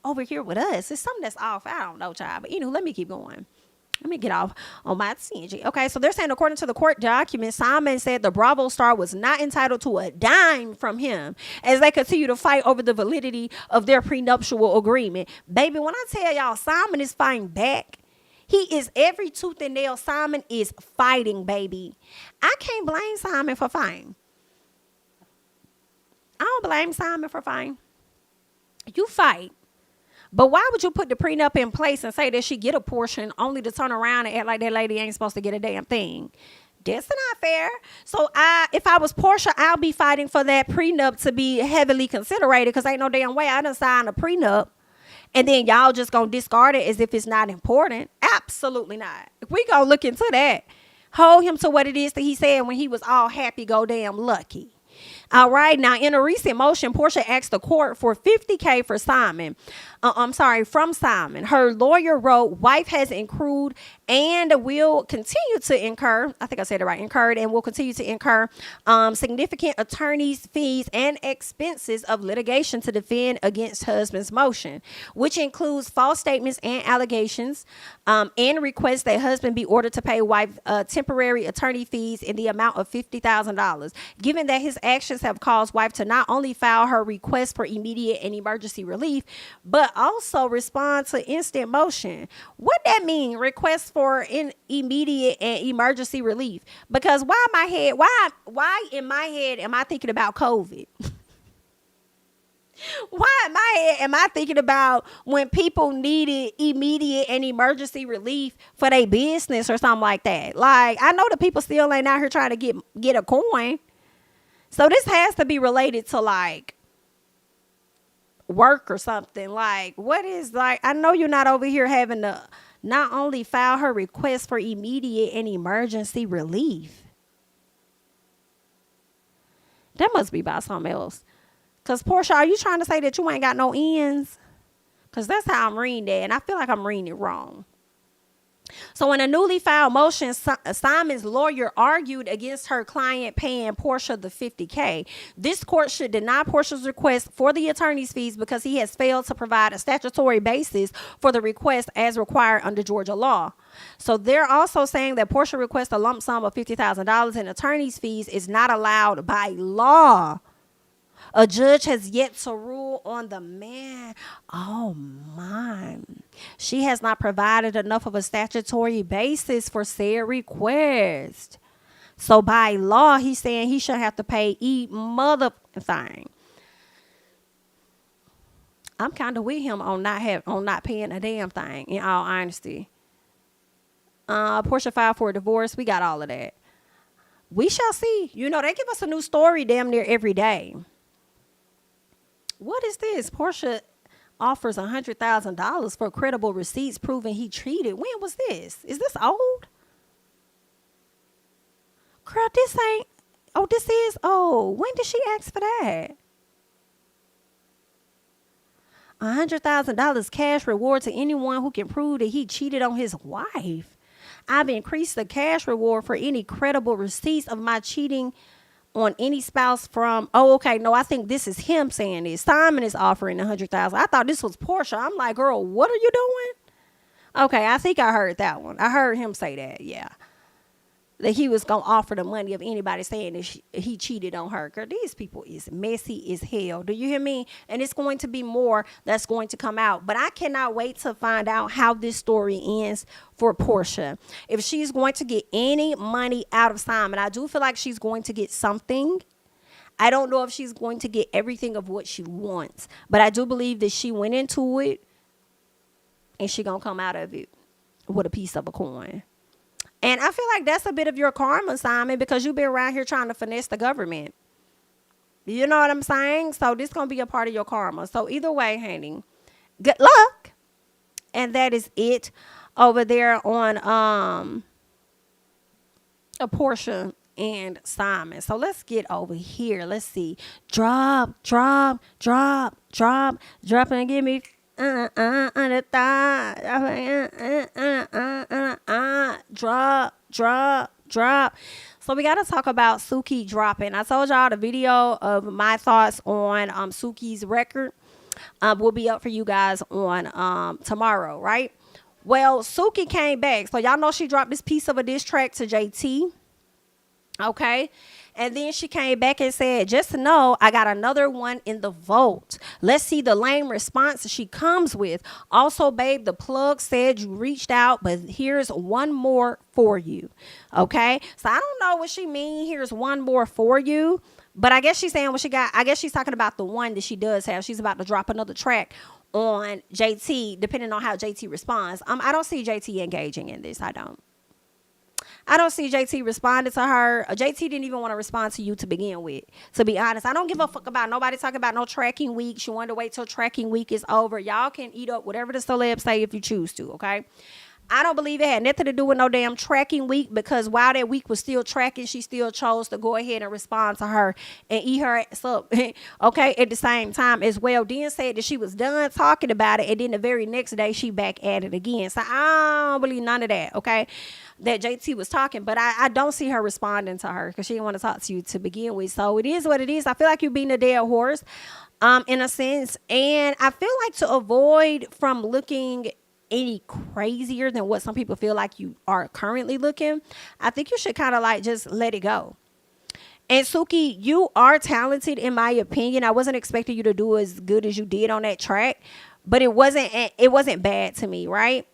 over here with us? It's something that's off. I don't know, child. But let me keep going. Let me get off on my tangent. Okay, so they're saying, according to the court documents, Simon said the Bravo star was not entitled to a dime from him as they continue to fight over the validity of their prenuptial agreement. Baby, when I tell y'all Simon is fighting back, he is every tooth and nail. Simon is fighting, baby. I can't blame Simon for fighting. I don't blame Simon for fighting. You fight. But why would you put the prenup in place and say that she get a portion only to turn around and act like that lady ain't supposed to get a damn thing? That's not fair. So if I was Porsha, I'll be fighting for that prenup to be heavily considered, because ain't no damn way I done signed a prenup and then y'all just gonna discard it as if it's not important. Absolutely not. If we gonna look into that, hold him to what it is that he said when he was all happy go damn lucky. All right. Now, in a recent motion, Porsha asked the court for $50K for Simon. From Simon. Her lawyer wrote, wife has accrued and will continue to incur, I think I said it right, incurred and will continue to incur significant attorney's fees and expenses of litigation to defend against husband's motion, which includes false statements and allegations, and requests that husband be ordered to pay wife temporary attorney fees in the amount of $50,000. Given that his actions have caused wife to not only file her request for immediate and emergency relief, but also respond to instant motion. What that mean? Request for immediate and emergency relief? Because why in my head am I thinking about COVID? Why in my head am I thinking about when people needed immediate and emergency relief for their business or something like that? Like, I know the people still ain't out here trying to get a coin. So this has to be related to like work or something. Like, what is, like, I know you're not over here having to not only file her request for immediate and emergency relief. That must be about something else. Because, Porsha, are you trying to say that you ain't got no ends? Because that's how I'm reading that, and I feel like I'm reading it wrong. So in a newly filed motion, Simon's lawyer argued against her client paying Porsha the $50K. This court should deny Porsha's request for the attorney's fees because he has failed to provide a statutory basis for the request as required under Georgia law. So they're also saying that Porsha requests a lump sum of $50,000 in attorney's fees is not allowed by law. A judge has yet to rule on the man. Oh, my. She has not provided enough of a statutory basis for said request. So by law, he's saying he should have to pay mother thing. I'm kind of with him on not paying a damn thing, in all honesty. Porsha filed for a divorce. We got all of that. We shall see. You know, they give us a new story damn near every day. What is this? Porsha offers $100,000 for credible receipts proving he cheated. When was this? Is this old? Girl, this ain't. Oh, this is old. When did she ask for that? $100,000 cash reward to anyone who can prove that he cheated on his wife. I've increased the cash reward for any credible receipts of my cheating on any spouse from, I think this is him saying this. Simon is offering $100,000. I thought this was Porsha. I'm like, girl, what are you doing? Okay, I think I heard that one. I heard him say that, yeah. That he was going to offer the money of anybody saying that he cheated on her. Girl, these people is messy as hell. Do you hear me? And it's going to be more that's going to come out. But I cannot wait to find out how this story ends for Porsha. If she's going to get any money out of Simon, I do feel like she's going to get something. I don't know if she's going to get everything of what she wants. But I do believe that she went into it and she going to come out of it with a piece of a coin. And I feel like that's a bit of your karma, Simon, because you've been around here trying to finesse the government. You know what I'm saying? So this going to be a part of your karma. So either way, honey, good luck. And that is it over there on a Porsha and Simon. So let's get over here. Let's see. Drop and give me on the thigh. Drop. So we got to talk about Suki dropping. I told y'all the video of my thoughts on Suki's record will be up for you guys on tomorrow, right? Well, Suki came back. So y'all know she dropped this piece of a diss track to JT. Okay. And then she came back and said, just to know, I got another one in the vault. Let's see the lame response she comes with. Also, babe, the plug said you reached out, but here's one more for you. Okay. So I don't know what she mean. Here's one more for you. But I guess she's saying what she got. I guess she's talking about the one that she does have. She's about to drop another track on JT, depending on how JT responds. I don't see JT engaging in this. I don't see JT responding to her. JT didn't even want to respond to you to begin with. To be honest, I don't give a fuck about nobody talking about no tracking week. She wanted to wait till tracking week is over. Y'all can eat up whatever the celebs say if you choose to, okay? I don't believe it had nothing to do with no damn tracking week, because while that week was still tracking, she still chose to go ahead and respond to her and eat her ass up, okay, at the same time as well. Then said that she was done talking about it, and then the very next day she back at it again. So I don't believe none of that, okay, that JT was talking. But I don't see her responding to her because she didn't want to talk to you to begin with. So it is what it is. I feel like you're being a dead horse in a sense. And I feel like to avoid from looking any crazier than what some people feel like you are currently looking, I think you should kind of like just let it go. And Suki, you are talented in my opinion. I wasn't expecting you to do as good as you did on that track, but it wasn't bad to me, right?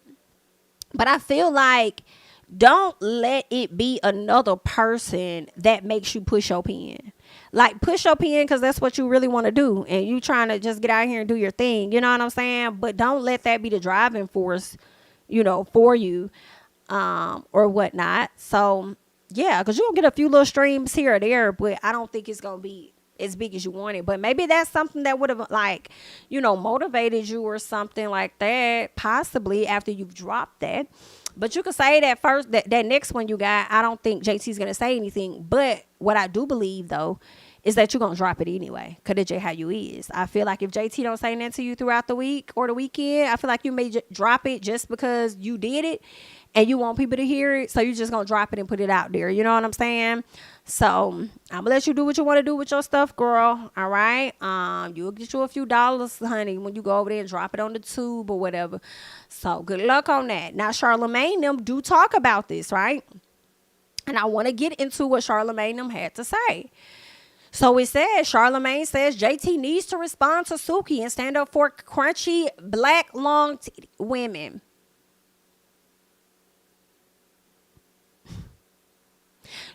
But I feel like don't let it be another person that makes you push your pen. Like, push your pen because that's what you really want to do. And you trying to just get out here and do your thing. You know what I'm saying? But don't let that be the driving force, for you or whatnot. So, yeah, because you'll get a few little streams here or there. But I don't think it's going to be as big as you wanted. But maybe that's something that would have, motivated you or something like that. Possibly after you've dropped that. But you could say that first, that next one you got, I don't think JT's going to say anything. But what I do believe, though, is that you're going to drop it anyway. Because that's just how you is. I feel like if JT don't say nothing to you throughout the week or the weekend, I feel like you may drop it just because you did it and you want people to hear it. So you're just going to drop it and put it out there. You know what I'm saying? So I'm going to let you do what you want to do with your stuff, girl. All right? You'll get you a few dollars, honey, when you go over there and drop it on the tube or whatever. So good luck on that. Now, Charlamagne and them do talk about this, right? And I want to get into what Charlamagne and them had to say. So it says, Charlamagne says, JT needs to respond to Suki and stand up for crunchy, black, long women.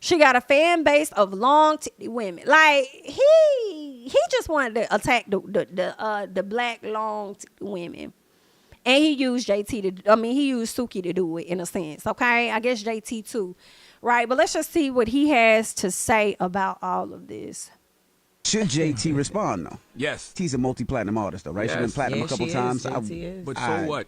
She got a fan base of long women. Like, he just wanted to attack the black long women. And he used he used Suki to do it in a sense. Okay. I guess JT too. Right. But let's just see what he has to say about all of this. Should JT respond though? Yes. He's a multi-platinum artist though, right? Yes. She's been platinum a couple times. But so what?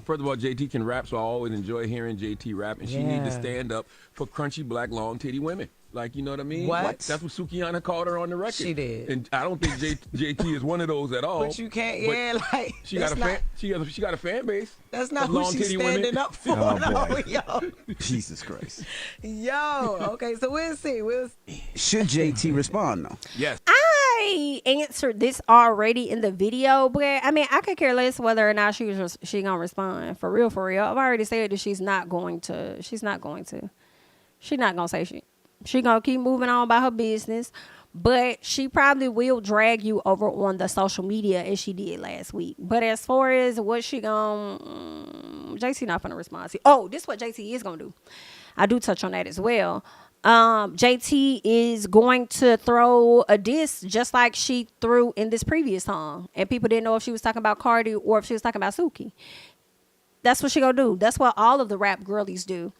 First of all, JT can rap, so I always enjoy hearing JT rap, and she need to stand up for crunchy black long titty women. Like, you know what I mean? What? That's what Sukiana called her on the record. She did. And I don't think JT is one of those at all. But you can't, she got a fan base. That's not who she's standing up for. Oh, yo. Jesus Christ. Yo, okay, so we'll see. Should JT respond though? Yes. I answered this already in the video, but I mean, I could care less whether or not she gonna respond. For real. I've already said that she's not going to. She's not going to say shit. She gonna keep moving on about her business, but she probably will drag you over on the social media as she did last week. But as far as what she gonna, JT not gonna respond to. Oh, this is what JT is gonna do. I do touch on that as well. JT is going to throw a diss just like she threw in this previous song, and people didn't know if she was talking about Cardi or if she was talking about Suki. That's what she gonna do. That's what all of the rap girlies do.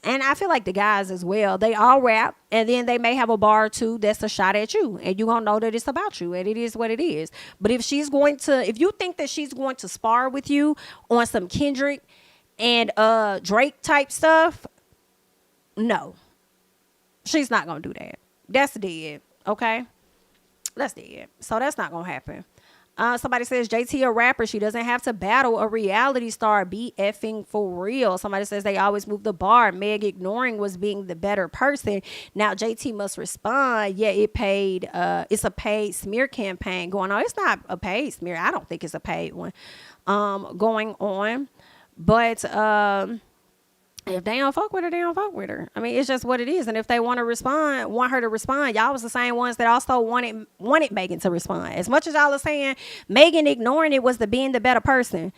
And I feel like the guys as well, they all rap, and then they may have a bar or two that's a shot at you, and you're going to know that it's about you, and it is what it is. But if you think that she's going to spar with you on some Kendrick and Drake type stuff, no. She's not going to do that. That's dead, okay? That's dead. So that's not going to happen. Somebody says JT a rapper. She doesn't have to battle a reality star. Be effing for real. Somebody says they always move the bar. Meg ignoring was being the better person. Now JT must respond. Yeah, it's a paid smear campaign going on. It's not a paid smear. I don't think it's a paid one going on. But if they don't fuck with her, they don't fuck with her. I mean, it's just what it is. And if they want her to respond, y'all was the same ones that also wanted Megan to respond. As much as y'all are saying Megan ignoring it was being the better person,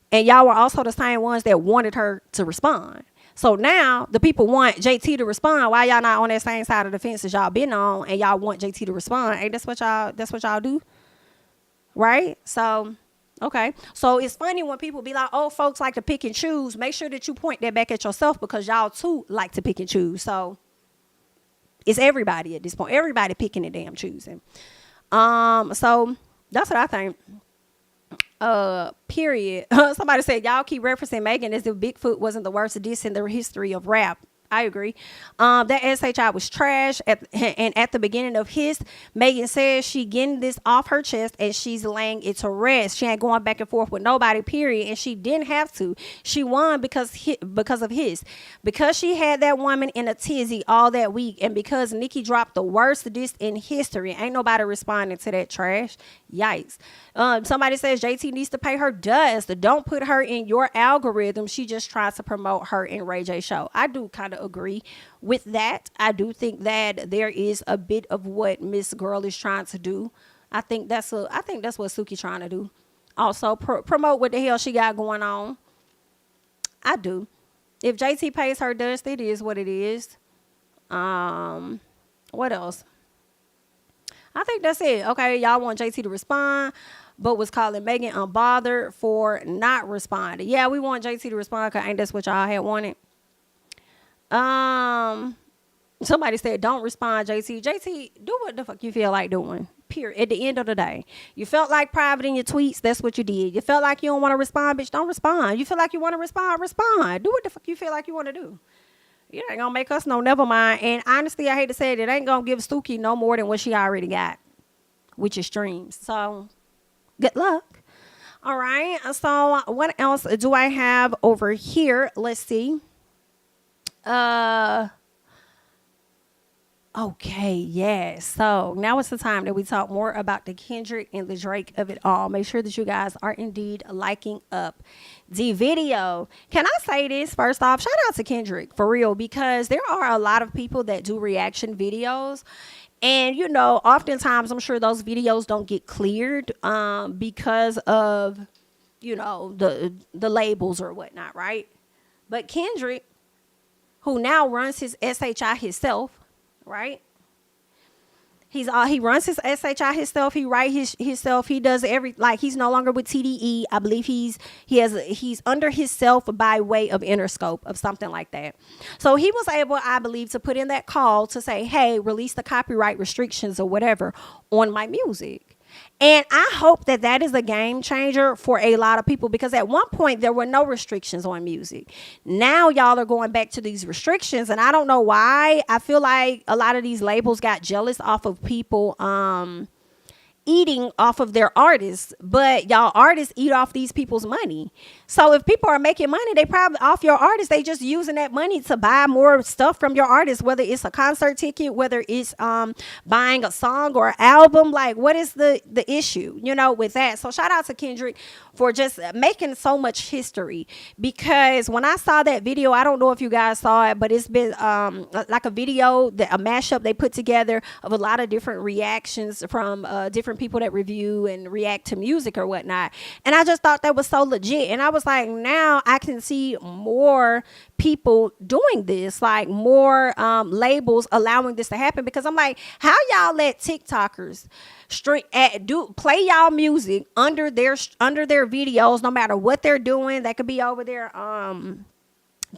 and y'all were also the same ones that wanted her to respond. So now the people want JT to respond. Why y'all not on that same side of the fence as y'all been on, and y'all want JT to respond? Ain't that's what y'all do, right? So. Okay, so it's funny when people be like, oh, folks like to pick and choose. Make sure that you point that back at yourself, because y'all too like to pick and choose. So it's everybody at this point. Everybody picking and damn choosing. So that's what I think. Period. Somebody said y'all keep referencing Megan as if Bigfoot wasn't the worst diss in the history of rap. I agree. That SHI was trash. And at the beginning of his, Megan says she getting this off her chest and she's laying it to rest. She ain't going back and forth with nobody, period. And she didn't have to. She won because of his. Because she had that woman in a tizzy all that week, and because Nicki dropped the worst diss in history. Ain't nobody responding to that trash. Yikes. Somebody says JT needs to pay her dust. Don't put her in your algorithm. She just tries to promote her and Ray J show. I do kind of agree with that. I do think that there is a bit of what Miss Girl is trying to do. I think that's what Suki trying to do. Also promote what the hell she got going on. I do. If JT pays her dust, it is what it is. What else? I think that's it. Okay, y'all want JT to respond, but was calling Megan unbothered for not responding. Yeah, we want JT to respond, because ain't that's what y'all had wanted. Somebody said don't respond, JT. JT, do what the fuck you feel like doing. Period. At the end of the day, you felt like private in your tweets. That's what you did. You felt like you don't want to respond, bitch. Don't respond. You feel like you want to respond. Respond. Do what the fuck you feel like you want to do. You ain't gonna make us know. Never mind. And honestly, I hate to say it ain't gonna give Suki no more than what she already got, which is streams. So good luck. All right. So what else do I have over here? Let's see. Okay, yes. So now it's the time that we talk more about the Kendrick and the Drake of it all. Make sure that you guys are indeed liking up the video. Can I say this first off? Shout out to Kendrick for real, because there are a lot of people that do reaction videos. And, you know, oftentimes I'm sure those videos don't get cleared because of, you know, the labels or whatnot, right? But Kendrick, who now runs his SHI himself, right? He runs his SHI himself. He writes himself. He does he's no longer with TDE. I believe he's under himself by way of Interscope of something like that. So he was able, I believe, to put in that call to say, hey, release the copyright restrictions or whatever on my music. And I hope that that is a game changer for a lot of people, because at one point there were no restrictions on music. Now y'all are going back to these restrictions, and I don't know why. I feel like a lot of these labels got jealous off of people eating off of their artists, but y'all artists eat off these people's money. So if people are making money, they probably off your artists, they just using that money to buy more stuff from your artists, whether it's a concert ticket, whether it's buying a song or an album. Like, what is the issue, you know, with that? So shout out to Kendrick for just making so much history, because when I saw that video, I don't know if you guys saw it, but it's been like a video, a mashup they put together of a lot of different reactions from different people that review and react to music or whatnot. And I just thought that was so legit. And I was like, now I can see more people doing this, like more labels allowing this to happen, because I'm like, how y'all let TikTokers play y'all music under their videos, no matter what they're doing? That could be over there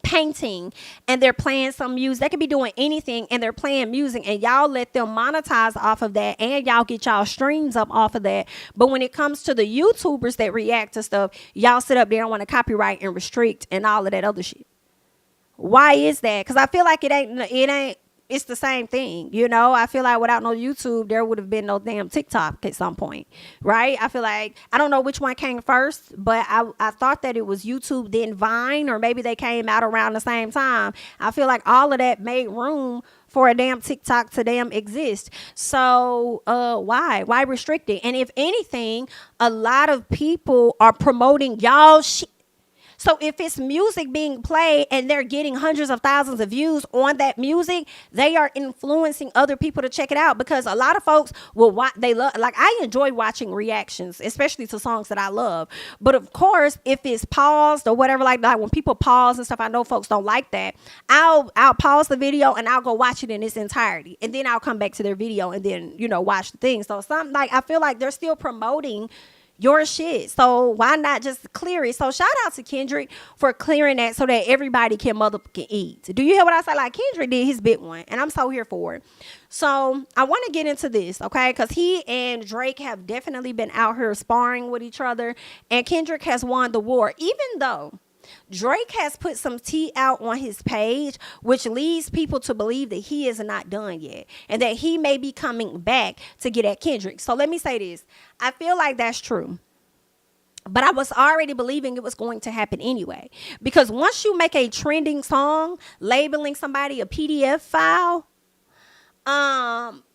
painting and they're playing some music. They could be doing anything and they're playing music, and y'all let them monetize off of that, and y'all get y'all streams up off of that. But when it comes to the YouTubers that react to stuff, y'all sit up there and want to copyright and restrict and all of that other shit. Why is that? Because I feel like it ain't it's the same thing, you know. I feel like without no YouTube, there would have been no damn TikTok at some point, right? I feel like, I don't know which one came first, but I thought that it was YouTube, then Vine, or maybe they came out around the same time. I feel like all of that made room for a damn TikTok to damn exist. So why restrict it? And if anything, a lot of people are promoting y'all shit. So if it's music being played and they're getting hundreds of thousands of views on that music, they are influencing other people to check it out, because a lot of folks will watch. They love, like, I enjoy watching reactions, especially to songs that I love. But of course, if it's paused or whatever, like when people pause and stuff, I know folks don't like that. I'll pause the video and I'll go watch it in its entirety, and then I'll come back to their video and then, you know, watch the thing. So something like, I feel like they're still promoting your shit, so why not just clear it? So shout out to Kendrick for clearing that so that everybody can motherfucking eat. Do you hear what I say? Like, Kendrick did his big one, and I'm so here for it. So I want to get into this, okay? Because he and Drake have definitely been out here sparring with each other, and Kendrick has won the war, even though Drake has put some tea out on his page, which leads people to believe that he is not done yet and that he may be coming back to get at Kendrick. So let me say this. I feel like that's true, but I was already believing it was going to happen anyway, because once you make a trending song labeling somebody a PDF file,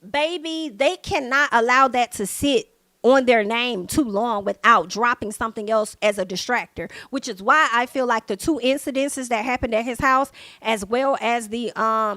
baby, they cannot allow that to sit on their name too long without dropping something else as a distractor, which is why I feel like the two incidences that happened at his house, as well as the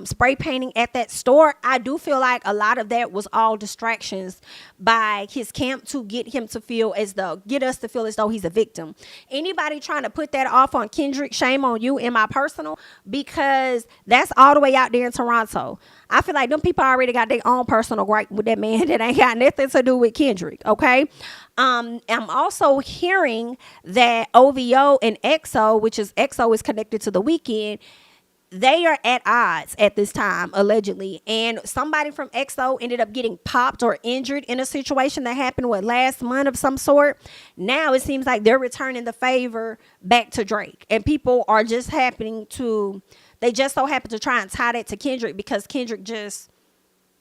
spray painting at that store, I do feel like a lot of that was all distractions by his camp to get us to feel as though he's a victim. Anybody trying to put that off on Kendrick, shame on you, in my personal, because that's all the way out there in Toronto. I feel like them people already got their own personal gripe with that man that ain't got nothing to do with Kendrick, okay? I'm also hearing that OVO and EXO, which is EXO is connected to The Weeknd, they are at odds at this time, allegedly. And somebody from EXO ended up getting popped or injured in a situation that happened, last month of some sort. Now it seems like they're returning the favor back to Drake. And people are just they just so happen to try and tie that to Kendrick, because Kendrick just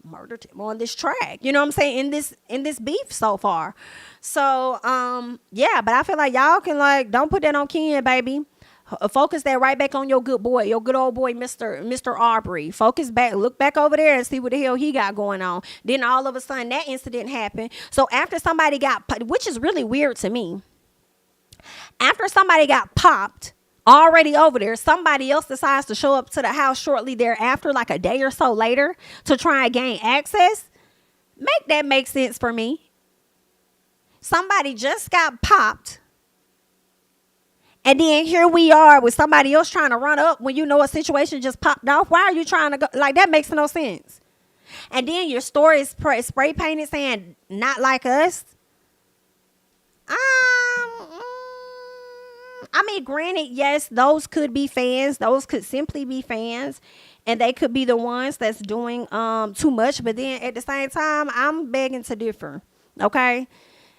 murdered him on this track. You know what I'm saying? In this beef so far. So, yeah, but I feel like y'all can, don't put that on Keon, baby. Focus that right back on your good old boy, Mr. Aubrey. Focus back, look back over there and see what the hell he got going on. Then all of a sudden that incident happened. So after somebody which is really weird to me, after somebody got popped, already over there, somebody else decides to show up to the house shortly thereafter, like a day or so later, to try and gain access. Make that make sense for me. Somebody just got popped, and then here we are with somebody else trying to run up when you know a situation just popped off. Why are you trying to go? Like, that makes no sense. And then your story is spray painted saying "not like us." I mean, granted, yes, those could be fans. Those could simply be fans, and they could be the ones that's doing too much. But then at the same time, I'm begging to differ. Okay.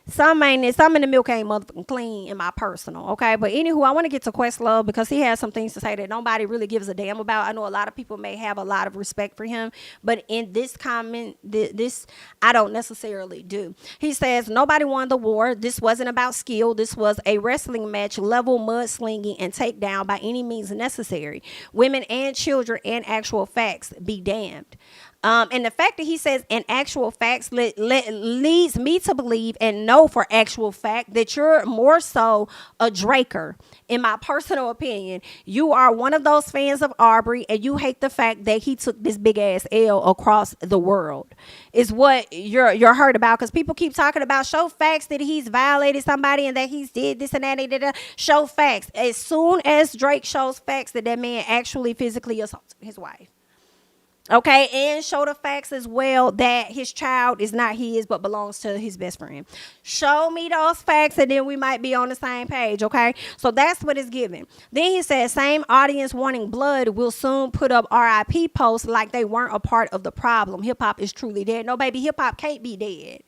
Some in the milk ain't motherfucking clean, in my personal, okay? But anywho, I want to get to Questlove, because he has some things to say that nobody really gives a damn about. I know a lot of people may have a lot of respect for him, but in this comment, this I don't necessarily do. He says, nobody won the war. This wasn't about skill. This was a wrestling match, level mudslinging and takedown by any means necessary. Women and children and actual facts be damned. And the fact that he says "and actual facts" leads me to believe and know for actual fact that you're more so a Draker. In my personal opinion, you are one of those fans of Aubrey, and you hate the fact that he took this big ass L across the world. Is what you're hurt about, because people keep talking about show facts that he's violated somebody and that he's did this and that. Show facts. As soon as Drake shows facts that man actually physically assaulted his wife. Okay, and show the facts as well that his child is not his but belongs to his best friend. Show me those facts, and then we might be on the same page, okay? So that's what it's giving. Then he said, same audience wanting blood will soon put up RIP posts like they weren't a part of the problem. Hip-hop is truly dead. No, baby, hip-hop can't be dead.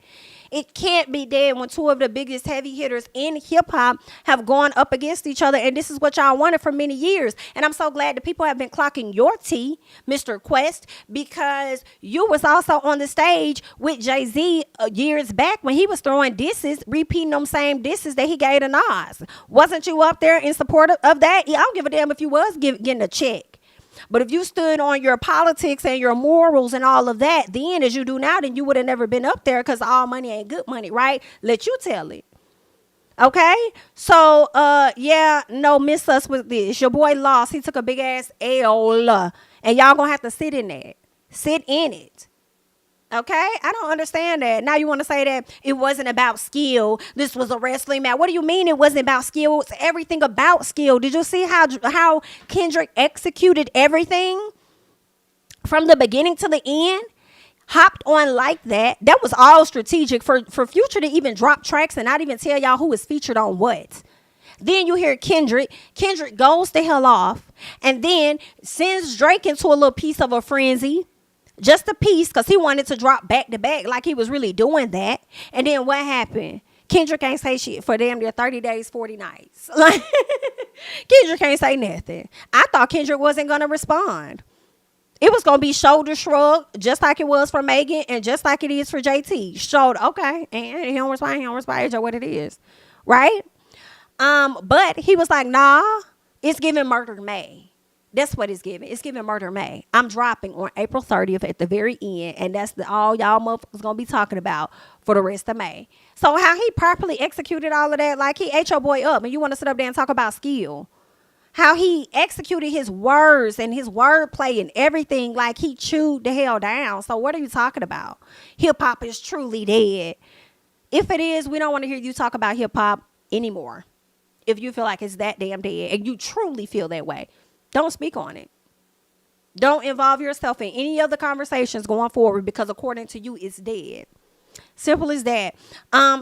It can't be dead when two of the biggest heavy hitters in hip hop have gone up against each other. And this is what y'all wanted for many years. And I'm so glad that people have been clocking your tea, Mr. Quest, because you was also on the stage with Jay-Z years back when he was throwing disses, repeating them same disses that he gave to Nas. Wasn't you up there in support of that? I don't give a damn if you was getting a check. But if you stood on your politics and your morals and all of that, then as you do now, then you would have never been up there, because all money ain't good money, right? Let you tell it. Okay? So, yeah, no, miss us with this. Your boy lost. He took a big ass L. And y'all gonna have to sit in that. Sit in it. Okay? I don't understand that. Now you want to say that it wasn't about skill. This was a wrestling match. What do you mean it wasn't about skill? It's everything about skill. Did you see how Kendrick executed everything from the beginning to the end? Hopped on like that. That was all strategic for Future to even drop tracks and not even tell y'all who was featured on what. Then you hear Kendrick. Kendrick goes the hell off and then sends Drake into a little piece of a frenzy. Just a piece, because he wanted to drop back to back like he was really doing that. And then what happened? Kendrick ain't say shit for damn near 30 days, 40 nights. Like, Kendrick ain't say nothing. I thought Kendrick wasn't going to respond. It was going to be shoulder shrug, just like it was for Megan and just like it is for JT. Shoulder, okay. And he don't respond, It's just what it is. Right? But he was like, nah, it's giving Murder May. That's what it's giving. It's giving Murder May. I'm dropping on April 30th at the very end, and that's all y'all motherfuckers gonna be talking about for the rest of May. So how he properly executed all of that, like he ate your boy up, and you want to sit up there and talk about skill. How he executed his words and his wordplay and everything, like he chewed the hell down. So what are you talking about? Hip hop is truly dead. If it is, we don't want to hear you talk about hip hop anymore. If you feel like it's that damn dead, and you truly feel that way, don't speak on it. Don't involve yourself in any other conversations going forward, because according to you, it's dead. Simple as that.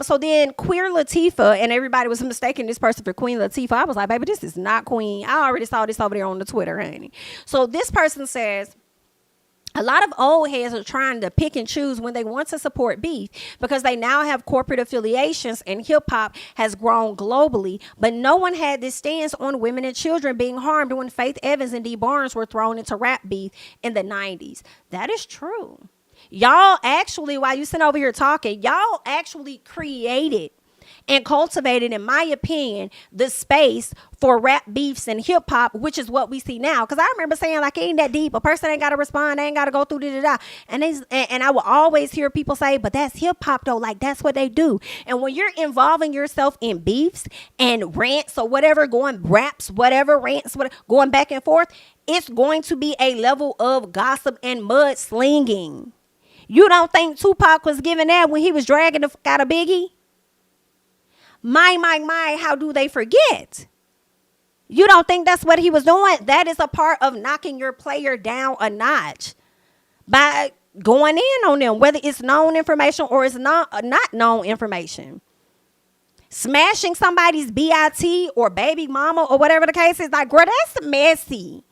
So then Queer Latifah, and everybody was mistaking this person for Queen Latifah. I was like, baby, this is not Queen. I already saw this over there on the Twitter, honey. So this person says, a lot of old heads are trying to pick and choose when they want to support beef, because they now have corporate affiliations and hip hop has grown globally. But no one had this stance on women and children being harmed when Faith Evans and Dee Barnes were thrown into rap beef in the 90s. That is true. Y'all actually, while you sitting over here talking, y'all actually created and cultivated, in my opinion, the space for rap beefs and hip hop, which is what we see now. Because I remember saying, like, it ain't that deep. A person ain't got to respond. They ain't got to go through da-da-da. And I will always hear people say, but that's hip hop, though. Like, that's what they do. And when you're involving yourself in beefs and rants or whatever, going raps, whatever, rants, whatever, going back and forth, it's going to be a level of gossip and mudslinging. You don't think Tupac was giving that when he was dragging the fuck out of Biggie? My, how do they forget? You don't think that's what he was doing? That is a part of knocking your player down a notch by going in on them, whether it's known information or it's not known information. Smashing somebody's BIT or baby mama or whatever the case is, like, girl, that's messy.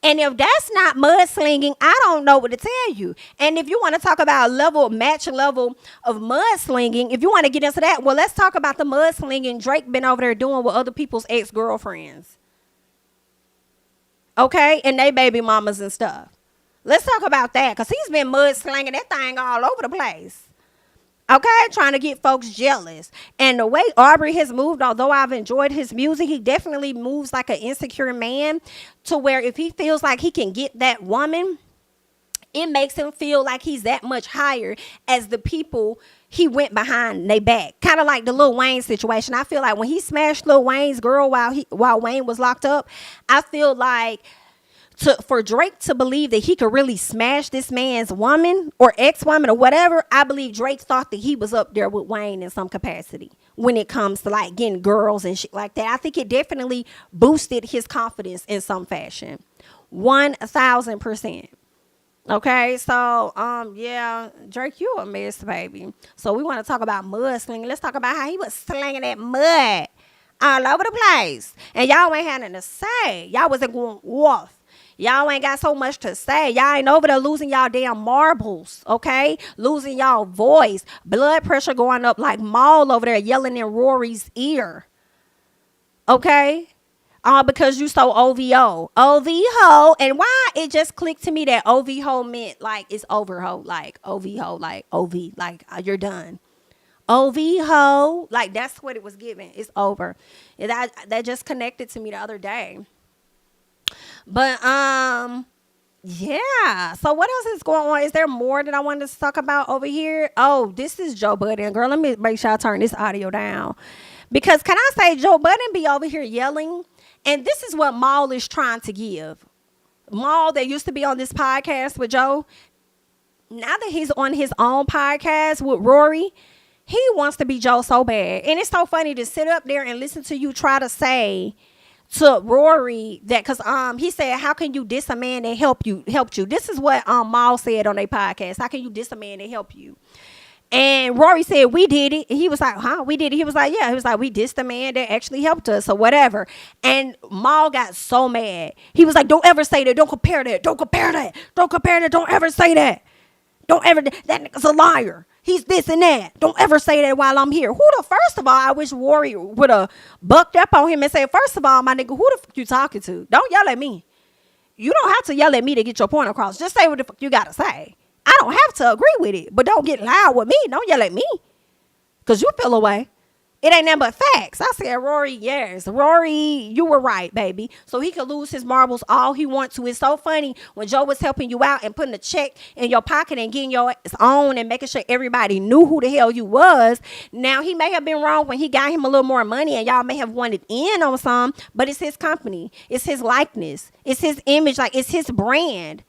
And if that's not mudslinging, I don't know what to tell you. And if you want to talk about match level of mudslinging, if you want to get into that, well, let's talk about the mudslinging Drake been over there doing with other people's ex-girlfriends. Okay? And they baby mamas and stuff. Let's talk about that, because he's been mudslinging that thing all over the place. Okay, trying to get folks jealous. And the way Aubrey has moved, although I've enjoyed his music, he definitely moves like an insecure man, to where if he feels like he can get that woman, it makes him feel like he's that much higher as the people he went behind they back. Kind of like the Lil Wayne situation. I feel like when he smashed Lil Wayne's girl while Wayne was locked up, I feel like for Drake to believe that he could really smash this man's woman or ex-woman or whatever, I believe Drake thought that he was up there with Wayne in some capacity when it comes to like getting girls and shit like that. I think it definitely boosted his confidence in some fashion. 1,000%. Okay, so yeah, Drake, you a mess, baby. So we want to talk about mudslinging. Let's talk about how he was slinging that mud all over the place, and y'all ain't had nothing to say. Y'all wasn't going off. Y'all ain't got so much to say. Y'all ain't over there losing y'all damn marbles, okay? Losing y'all voice. Blood pressure going up like Maul over there yelling in Rory's ear. Okay? Because you so OVO. OVO. And why it just clicked to me that OVO meant like it's over ho. Like OVO, like OV, like you're done. OVO. Like that's what it was giving. It's over. And that just connected to me the other day. But yeah. So what else is going on? Is there more that I wanted to talk about over here? Oh, this is Joe Budden. Girl, let me make sure I turn this audio down. Because can I say Joe Budden be over here yelling? And this is what Maul is trying to give. Maul that used to be on this podcast with Joe, now that he's on his own podcast with Rory, he wants to be Joe so bad. And it's so funny to sit up there and listen to you try to say to Rory that, because he said, how can you diss a man that helped you? This is what Maul said on their podcast. How can you diss a man that helped you? And Rory said, we did it. And he was like, huh? We did it. He was like, yeah. He was like, we dissed the man that actually helped us or whatever. And Maul got so mad. He was like, don't ever say that. Don't compare that. Don't compare that. Don't compare that. Don't ever say that. Don't ever. That nigga's a liar. He's this and that. Don't ever say that while I'm here. First of all, I wish Rory would have bucked up on him and said, first of all, my nigga, who the fuck you talking to? Don't yell at me. You don't have to yell at me to get your point across. Just say what the fuck you got to say. I don't have to agree with it, but don't get loud with me. Don't yell at me because you feel away. It ain't nothing but facts. I said, Rory, yes. Rory, you were right, baby. So he could lose his marbles all he wants to. It's so funny when Joe was helping you out and putting a check in your pocket and getting your own and making sure everybody knew who the hell you was. Now, he may have been wrong when he got him a little more money and y'all may have wanted in on some, but it's his company. It's his likeness. It's his image. Like, it's his brand.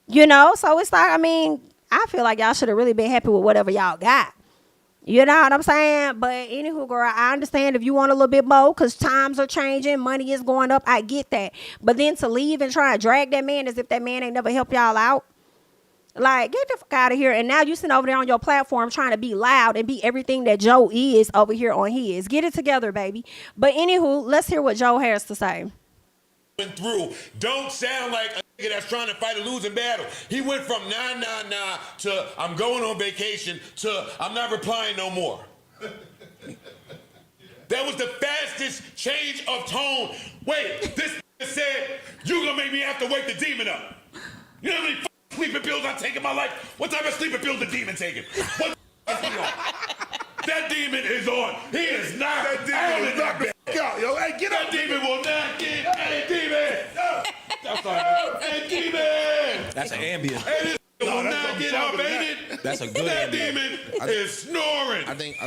You know? So it's like, I mean, I feel like y'all should have really been happy with whatever y'all got. You know what I'm saying? But anywho, girl, I understand if you want a little bit more because times are changing, money is going up. I get that. But then to leave and try to drag that man as if that man ain't never helped y'all out. Like, get the fuck out of here. And now you sitting over there on your platform trying to be loud and be everything that Joe is over here on his. Get it together, baby. But anywho, let's hear what Joe has to say. Through. Don't sound like a nigga that's trying to fight a losing battle. He went from nah to I'm going on vacation to I'm not replying no more. That was the fastest change of tone. Wait, this said you gonna make me have to wake the demon up. You know how many sleeping pills I take in my life? What type of sleeping pills the demon taking? What is he on? That demon is on. He is not. That demon is not back out, yo. Hey, get up, demon. Will not get. Hey, demon. That's all. Hey, demon. That's an ambient. Hey, this will not get outbaited. That's a good That ambient. demon is snoring. I think.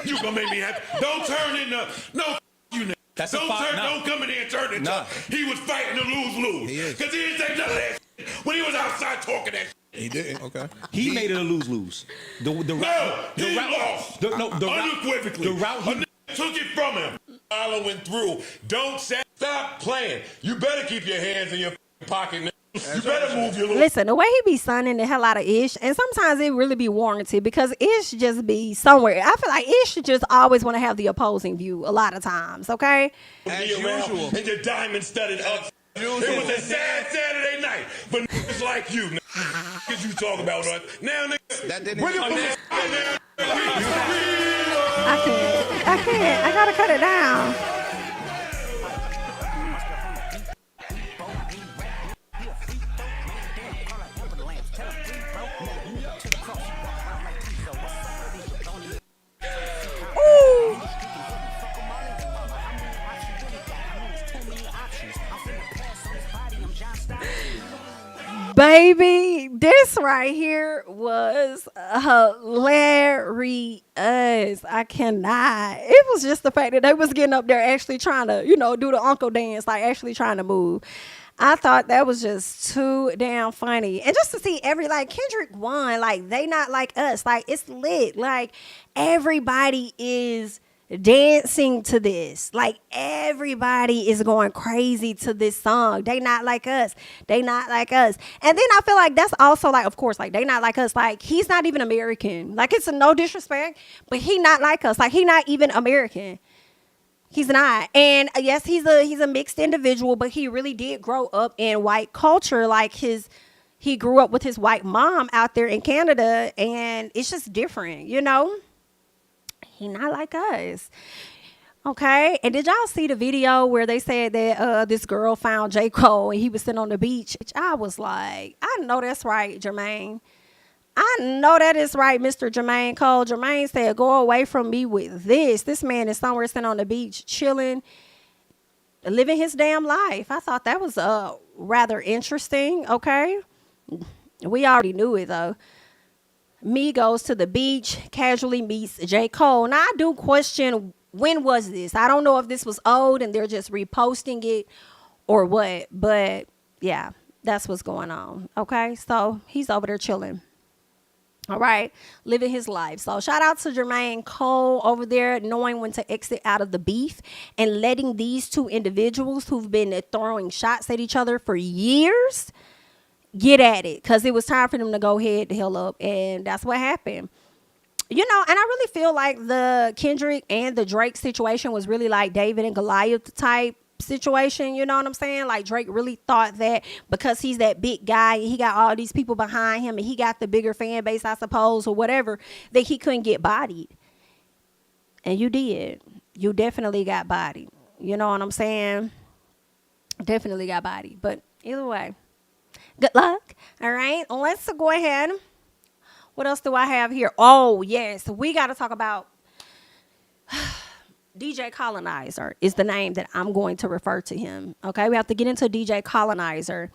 You gonna make me happy? Don't turn into no. You know. That's don't a fight. turn. Nah. Don't come in here and turn into. Nah. He was fighting to lose. He is. Because he didn't say none of that shit when he was outside talking that shit. He didn't. Okay. He made it a lose-lose. He lost. Unequivocally. The route he took it from him. Following through. Don't stop playing. You better keep your hands in your pocket. You better move your little. Listen, the way he be sunning the hell out of Ish, and sometimes it really be warranted because Ish just be somewhere. I feel like Ish just always want to have the opposing view a lot of times, okay? As usual. And your diamond-studded up. It was a sad Saturday night, but niggas like you, niggas you talk about us. Now, niggas, That didn't- bring it from this I can't. I gotta cut it down. Ooh. Baby, this right here was hilarious. I cannot. It was just the fact that they was getting up there actually trying to, do the uncle dance, like actually trying to move. I thought that was just too damn funny. And just to see Kendrick won, like they not like us. Like it's lit. Like everybody is dancing to this. Like everybody is going crazy to this song. They not like us. They not like us. And then I feel like that's also like, of course, like they not like us. Like he's not even American. Like it's a no disrespect, but he not like us. Like he not even American. He's not. And yes, he's a mixed individual, but he really did grow up in white culture. Like he grew up with his white mom out there in Canada, and it's just different, you know? He not like us. Okay. And did y'all see the video where they said that this girl found J. Cole and he was sitting on the beach? I was like, I know that's right, Jermaine. I know that is right, Mr. Jermaine Cole. Jermaine said, go away from me with this. This man is somewhere sitting on the beach, chilling, living his damn life. I thought that was rather interesting, okay? We already knew it, though. Me goes to the beach, casually meets J. Cole. Now, I do question, when was this? I don't know if this was old and they're just reposting it or what. But, yeah, that's what's going on, okay? So, he's over there chilling. All right, living his life. So shout out to Jermaine Cole over there, knowing when to exit out of the beef and letting these two individuals who've been throwing shots at each other for years get at it, because it was time for them to go head the hell up, and that's what happened. You know, and I really feel like the Kendrick and the Drake situation was really like David and Goliath type situation, you know what I'm saying? Like Drake really thought that because he's that big guy and he got all these people behind him and he got the bigger fan base, I suppose, or whatever, that he couldn't get bodied. And you did. You definitely got bodied. You know what I'm saying? Definitely got bodied. But either way, good luck. All right, let's go ahead. What else do I have here? Oh, yes, we got to talk about DJ Colonizer is the name that I'm going to refer to him. Okay, we have to get into DJ Colonizer.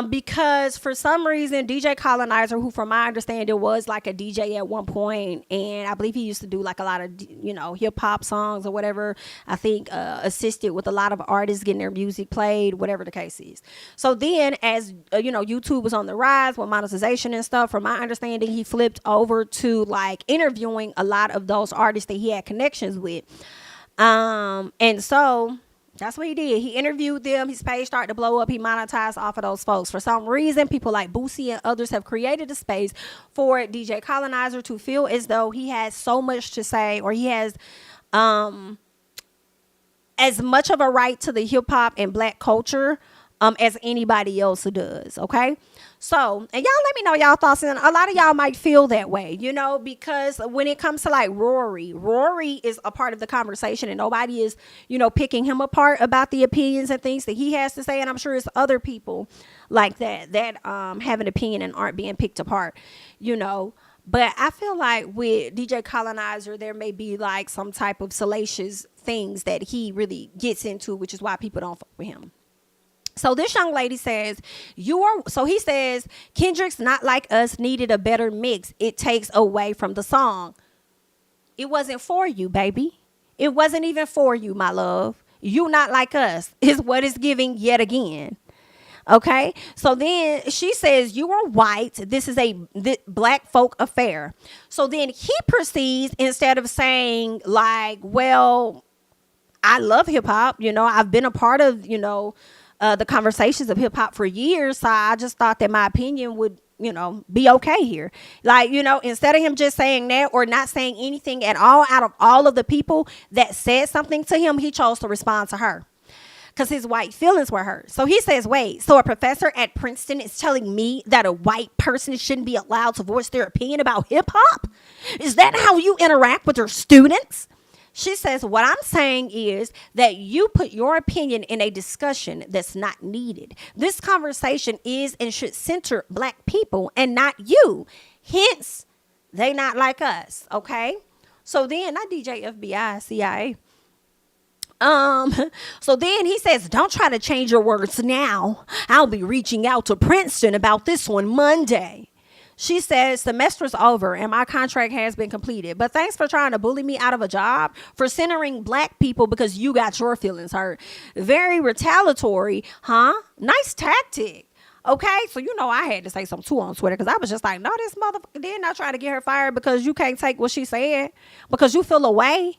Because for some reason, DJ Colonizer, who from my understanding was like a DJ at one point, and I believe he used to do like a lot of, you know, hip hop songs or whatever. I think assisted with a lot of artists getting their music played, whatever the case is. So then as, you know, YouTube was on the rise with monetization and stuff, from my understanding, he flipped over to like interviewing a lot of those artists that he had connections with. And so that's what he did. He interviewed them. His page started to blow up. He monetized off of those folks. For some reason, people like Boosie and others have created a space for DJ Colonizer to feel as though he has so much to say, or he has as much of a right to the hip hop and black culture as anybody else does. Okay. So, and y'all let me know y'all thoughts. And a lot of y'all might feel that way, you know, because when it comes to like Rory is a part of the conversation, and nobody is, you know, picking him apart about the opinions and things that he has to say. And I'm sure it's other people like that have an opinion and aren't being picked apart, you know. But I feel like with DJ Colonizer, there may be like some type of salacious things that he really gets into, which is why people don't fuck with him. So this young lady says, he says, Kendrick's Not Like Us needed a better mix. It takes away from the song. It wasn't for you, baby. It wasn't even for you, my love. You Not Like Us is what it's giving yet again. Okay. So then she says, you are white. This is a black folk affair. So then he proceeds, instead of saying like, well, I love hip hop. You know, I've been a part of, you know, the conversations of hip hop for years. So I just thought that my opinion would, you know, be okay here. Like, you know, instead of him just saying that or not saying anything at all, out of all of the people that said something to him, he chose to respond to her because his white feelings were hurt. So he says, wait, so a professor at Princeton is telling me that a white person shouldn't be allowed to voice their opinion about hip hop? Is that how you interact with your students? She says, what I'm saying is that you put your opinion in a discussion that's not needed. This conversation is and should center black people and not you. Hence, they not like us, okay? So then, not DJ, FBI, CIA. So then he says, don't try to change your words now. I'll be reaching out to Princeton about this on Monday. She says, semester's over and my contract has been completed. But thanks for trying to bully me out of a job, for centering black people because you got your feelings hurt. Very retaliatory, huh? Nice tactic. Okay, so you know I had to say something too on Twitter because I was just like, no, this motherfucker did not try to get her fired because you can't take what she said, because you feel away.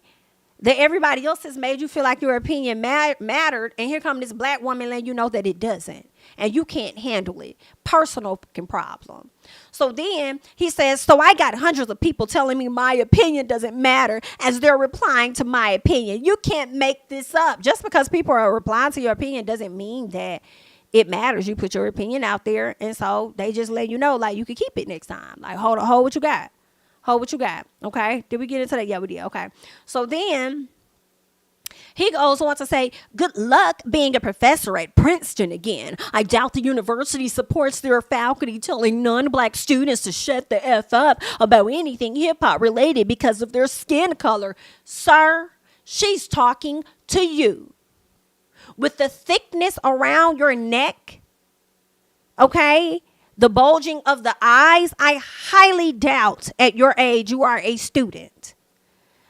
that everybody else has made you feel like your opinion mattered, and here come this black woman letting you know that it doesn't, and you can't handle it. Personal fucking problem. So then he says, so I got hundreds of people telling me my opinion doesn't matter as they're replying to my opinion. You can't make this up. Just because people are replying to your opinion doesn't mean that it matters. You put your opinion out there, and so they just let you know, like, you can keep it next time. Like, hold what you got. Hold what you got. Okay. Did we get into that? Yeah, we did. Okay. So then he goes on to say, good luck being a professor at Princeton again. I doubt the university supports their faculty telling non-black students to shut the F up about anything hip-hop related because of their skin color. Sir, she's talking to you. With the thickness around your neck, okay, the bulging of the eyes, I highly doubt at your age you are a student.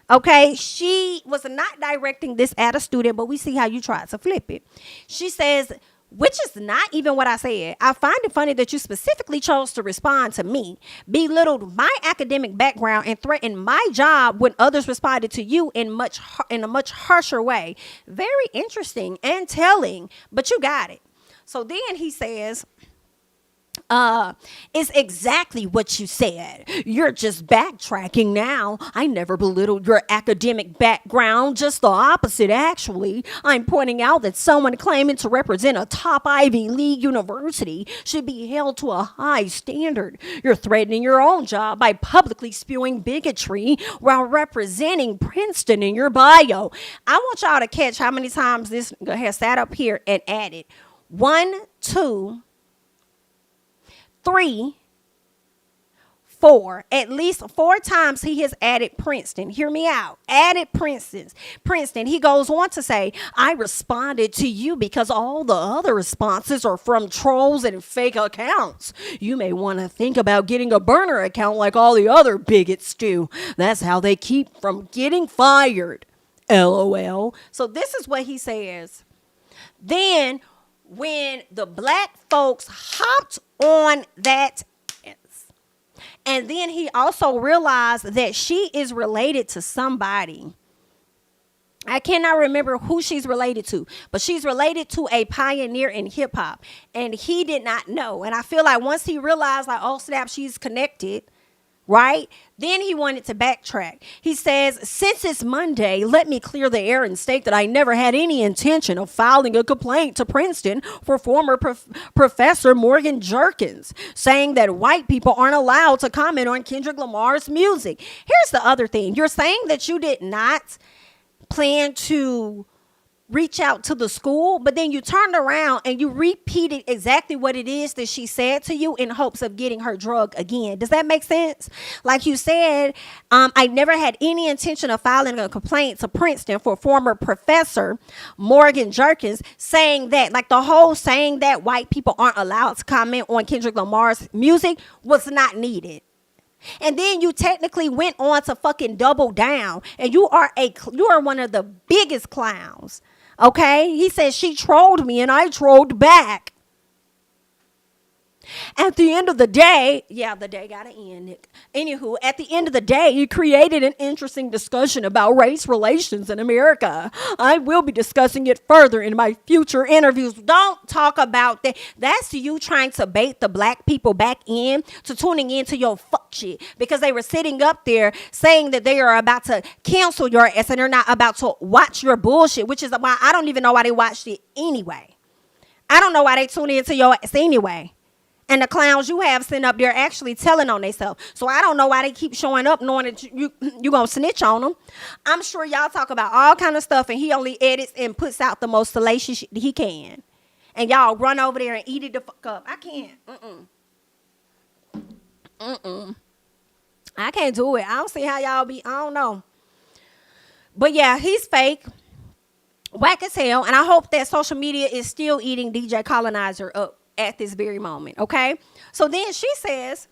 Okay, she was not directing this at a student, but we see how you tried to flip it. She says, which is not even what I said. I find it funny that you specifically chose to respond to me, belittled my academic background, and threatened my job when others responded to you in a much harsher way. Very interesting and telling, but you got it. So then he says, it's exactly what you said. You're just backtracking now. I never belittled your academic background, just the opposite, actually. I'm pointing out that someone claiming to represent a top Ivy League university should be held to a high standard. You're threatening your own job by publicly spewing bigotry while representing Princeton in your bio. I want y'all to catch how many times this has sat up here and added 1, 2, 3, 4, at least 4 times he has added Princeton. Hear me out. Added Princeton. He goes on to say, I responded to you because all the other responses are from trolls and fake accounts. You may want to think about getting a burner account like all the other bigots do. That's how they keep from getting fired. LOL. So this is what he says. Then when the black folks hopped on that, and then he also realized that she is related to somebody. I cannot remember who she's related to, but she's related to a pioneer in hip hop, and he did not know. And I feel like once he realized, like, oh snap, she's connected, right? Then he wanted to backtrack. He says, since it's Monday, let me clear the air and state that I never had any intention of filing a complaint to Princeton for former Professor Morgan Jerkins, saying that white people aren't allowed to comment on Kendrick Lamar's music. Here's the other thing. You're saying that you did not plan to reach out to the school, but then you turned around and you repeated exactly what it is that she said to you in hopes of getting her drug again. Does that make sense? Like you said, I never had any intention of filing a complaint to Princeton for former Professor Morgan Jerkins, saying that, like the whole saying that white people aren't allowed to comment on Kendrick Lamar's music was not needed. And then you technically went on to fucking double down, and you are one of the biggest clowns. Okay? He says she trolled me and I trolled back. At the end of the day, yeah, the day gotta end, Nick. Anywho, at the end of the day, you created an interesting discussion about race relations in America. I will be discussing it further in my future interviews. Don't talk about that. That's you trying to bait the black people back in to tuning into your fuck shit, because they were sitting up there saying that they are about to cancel your ass and they're not about to watch your bullshit, which is why I don't even know why they watched it anyway. I don't know why they tune into your ass anyway. And the clowns you have sitting up there actually telling on themselves. So I don't know why they keep showing up knowing that you going to snitch on them. I'm sure y'all talk about all kind of stuff and he only edits and puts out the most salacious shit he can. And y'all run over there and eat it the fuck up. I can't. I can't do it. I don't see how y'all be. I don't know. But yeah, he's fake. Whack as hell. And I hope that social media is still eating DJ Colonizer up at this very moment, okay? So then she says,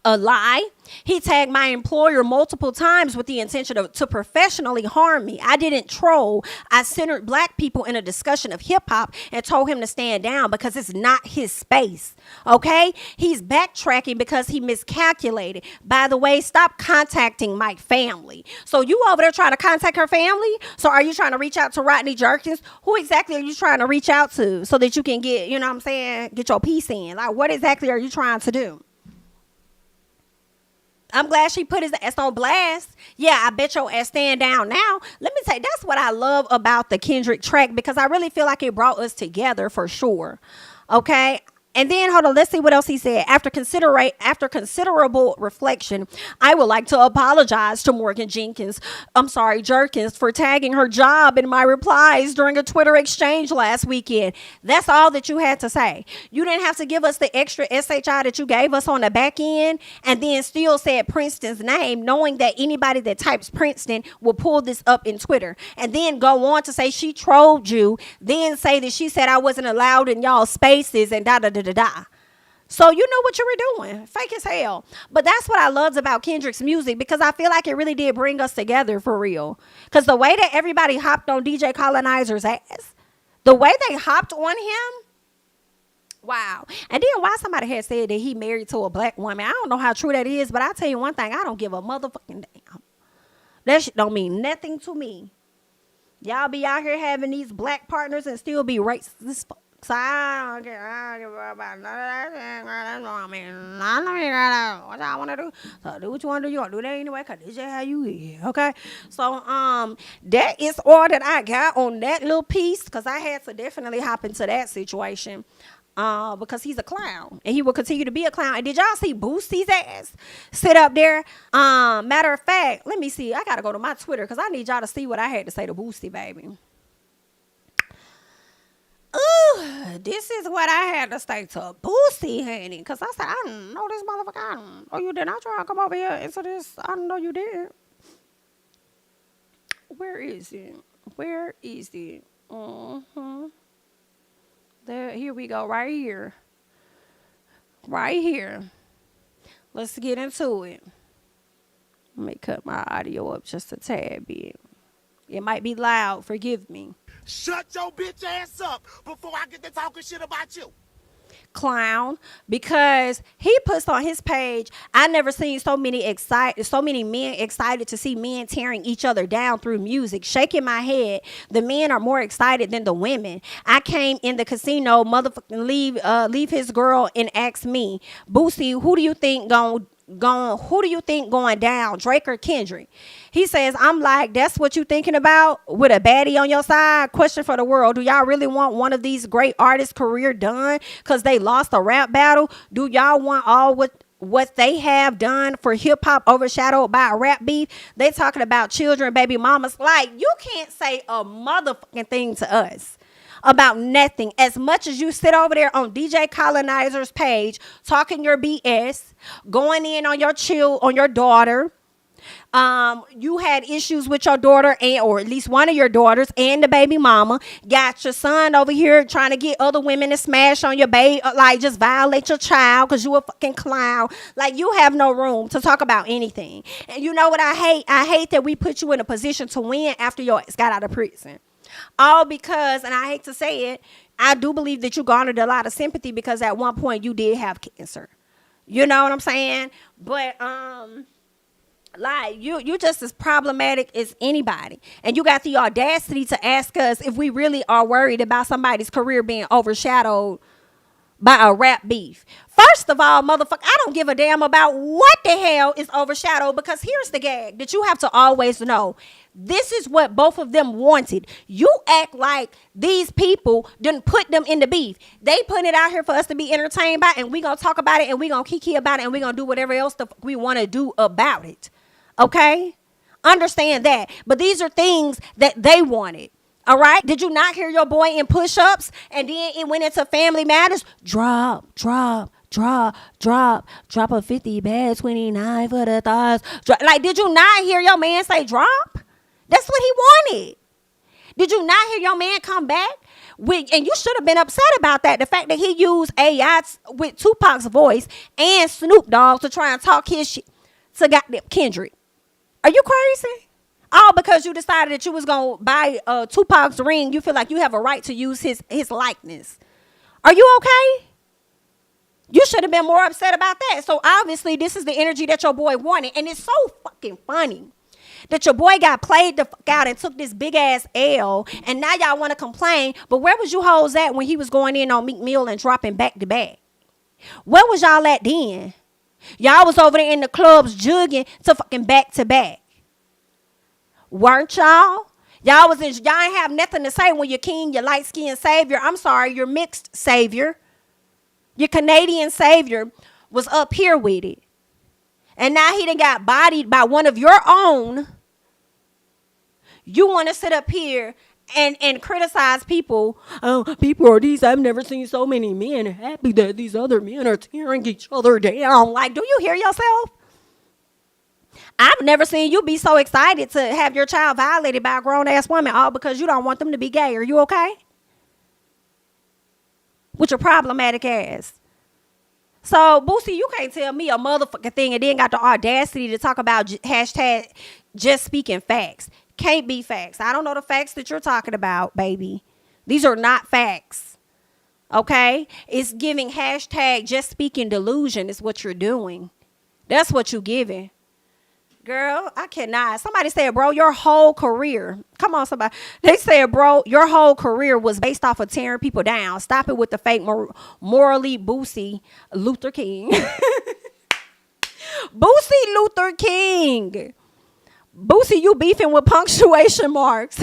a lie. He tagged my employer multiple times with the intention to professionally harm me. I didn't troll. I centered black people in a discussion of hip hop and told him to stand down because it's not his space. Okay? He's backtracking because he miscalculated. By the way, stop contacting my family. So you over there trying to contact her family? So are you trying to reach out to Rodney Jerkins? Who exactly are you trying to reach out to so that you can get, you know what I'm saying, get your piece in? Like, what exactly are you trying to do? I'm glad she put his ass on blast. Yeah, I bet your ass stand down now. Let me tell you, that's what I love about the Kendrick track, because I really feel like it brought us together for sure. Okay? And then, hold on, let's see what else he said. After considerable reflection, I would like to apologize to Jerkins, for tagging her job in my replies during a Twitter exchange last weekend. That's all that you had to say. You didn't have to give us the extra SHI that you gave us on the back end and then still said Princeton's name, knowing that anybody that types Princeton will pull this up in Twitter. And then go on to say she trolled you, then say that she said I wasn't allowed in y'all spaces and da-da-da-da-da. So you know what you were doing. Fake as hell. But that's what I loved about Kendrick's music, because I feel like it really did bring us together for real. Because the way that everybody hopped on DJ Colonizer's ass, the way they hopped on him, wow. And then why somebody had said that he married to a black woman. I don't know how true that is, but I'll tell you one thing. I don't give a motherfucking damn. That shit don't mean nothing to me. Y'all be out here having these black partners and still be racist as fuck. So I don't care. I don't give about none of that. I mean, I know what y'all want to do. So do what you want to do. You want to do that anyway, because this is how you is. Okay? So that is all that I got on that little piece, because I had to definitely hop into that situation. Because he's a clown and he will continue to be a clown. And did y'all see Boosie's ass sit up there? Matter of fact, let me see. I got to go to my Twitter because I need y'all to see what I had to say to Boosie, baby. Ooh, this is what I had to say to Boosie, honey. Because I said, I don't know this motherfucker. I don't know you did not try to come over here into this. I don't know you did. Where is it? Where is it? There, here we go, right here. Right here. Let's get into it. Let me cut my audio up just a tad bit. It might be loud, forgive me. Shut your bitch ass up before I get to talking shit about you. Clown, because he puts on his page, I never seen so many men excited to see men tearing each other down through music. Shaking my head, the men are more excited than the women. I came in the casino, motherfucking leave his girl and ask me, Boosie, who do you think going down, Drake or Kendrick? He says, I'm like, that's what you thinking about with a baddie on your side? Question for the world. Do y'all really want one of these great artists' career done because they lost a rap battle? Do y'all want all what they have done for hip hop overshadowed by a rap beef? They talking about children, baby mamas. Like, you can't say a motherfucking thing to us about nothing. As much as you sit over there on DJ Colonizer's page talking your BS, going in on your daughter. You had issues with your daughter, or at least one of your daughters, and the baby mama. Got your son over here trying to get other women to smash on your baby, like just violate your child because you a fucking clown. Like, you have no room to talk about anything. And you know what I hate? I hate that we put you in a position to win after your ass got out of prison. All because, and I hate to say it, I do believe that you garnered a lot of sympathy because at one point you did have cancer. You know what I'm saying? But like, you just as problematic as anybody. And you got the audacity to ask us if we really are worried about somebody's career being overshadowed by a rap beef. First of all, motherfucker, I don't give a damn about what the hell is overshadowed, because here's the gag that you have to always know. This is what both of them wanted. You act like these people didn't put them in the beef. They put it out here for us to be entertained by, and we gonna talk about it, and we gonna kiki about it, and we gonna do whatever else we want to do about it. Okay? Understand that. But these are things that they wanted. All right? Did you not hear your boy in push-ups? And then it went into Family Matters. Drop a 50 bag, 29 for the thighs. Like, did you not hear your man say drop? That's what he wanted. Did you not hear your man come back? And you should have been upset about that. The fact that he used AI with Tupac's voice and Snoop Dogg to try and talk his shit to goddamn Kendrick. Are you crazy? All because you decided that you was going to buy Tupac's ring. You feel like you have a right to use his likeness. Are you okay? You should have been more upset about that. So obviously this is the energy that your boy wanted. And it's so fucking funny that your boy got played the fuck out and took this big ass L. And now y'all want to complain. But where was you hoes at when he was going in on Meek Mill and dropping back to back? Where was y'all at then? Y'all was over there in the clubs jugging to fucking back to back. Weren't y'all? Y'all ain't have nothing to say when you're king, your light-skinned savior. I'm sorry, your mixed savior. Your Canadian savior was up here with it. And now he done got bodied by one of your own. You want to sit up here and criticize people. Oh, people are these. I've never seen so many men happy that these other men are tearing each other down. Like, do you hear yourself? I've never seen you be so excited to have your child violated by a grown-ass woman all because you don't want them to be gay. Are you okay? With your problematic ass. So, Boosie, you can't tell me a motherfucking thing and then got the audacity to talk about hashtag just speaking facts. Can't be facts. I don't know the facts that you're talking about, baby. These are not facts. Okay? It's giving hashtag just speaking delusion is what you're doing. That's what you're giving. Girl, I cannot. Somebody said, bro, your whole career. Come on, somebody. They said, bro, your whole career was based off of tearing people down. Stop it with the fake morally Boosie Luther King. Boosie Luther King. Boosie, you beefing with punctuation marks.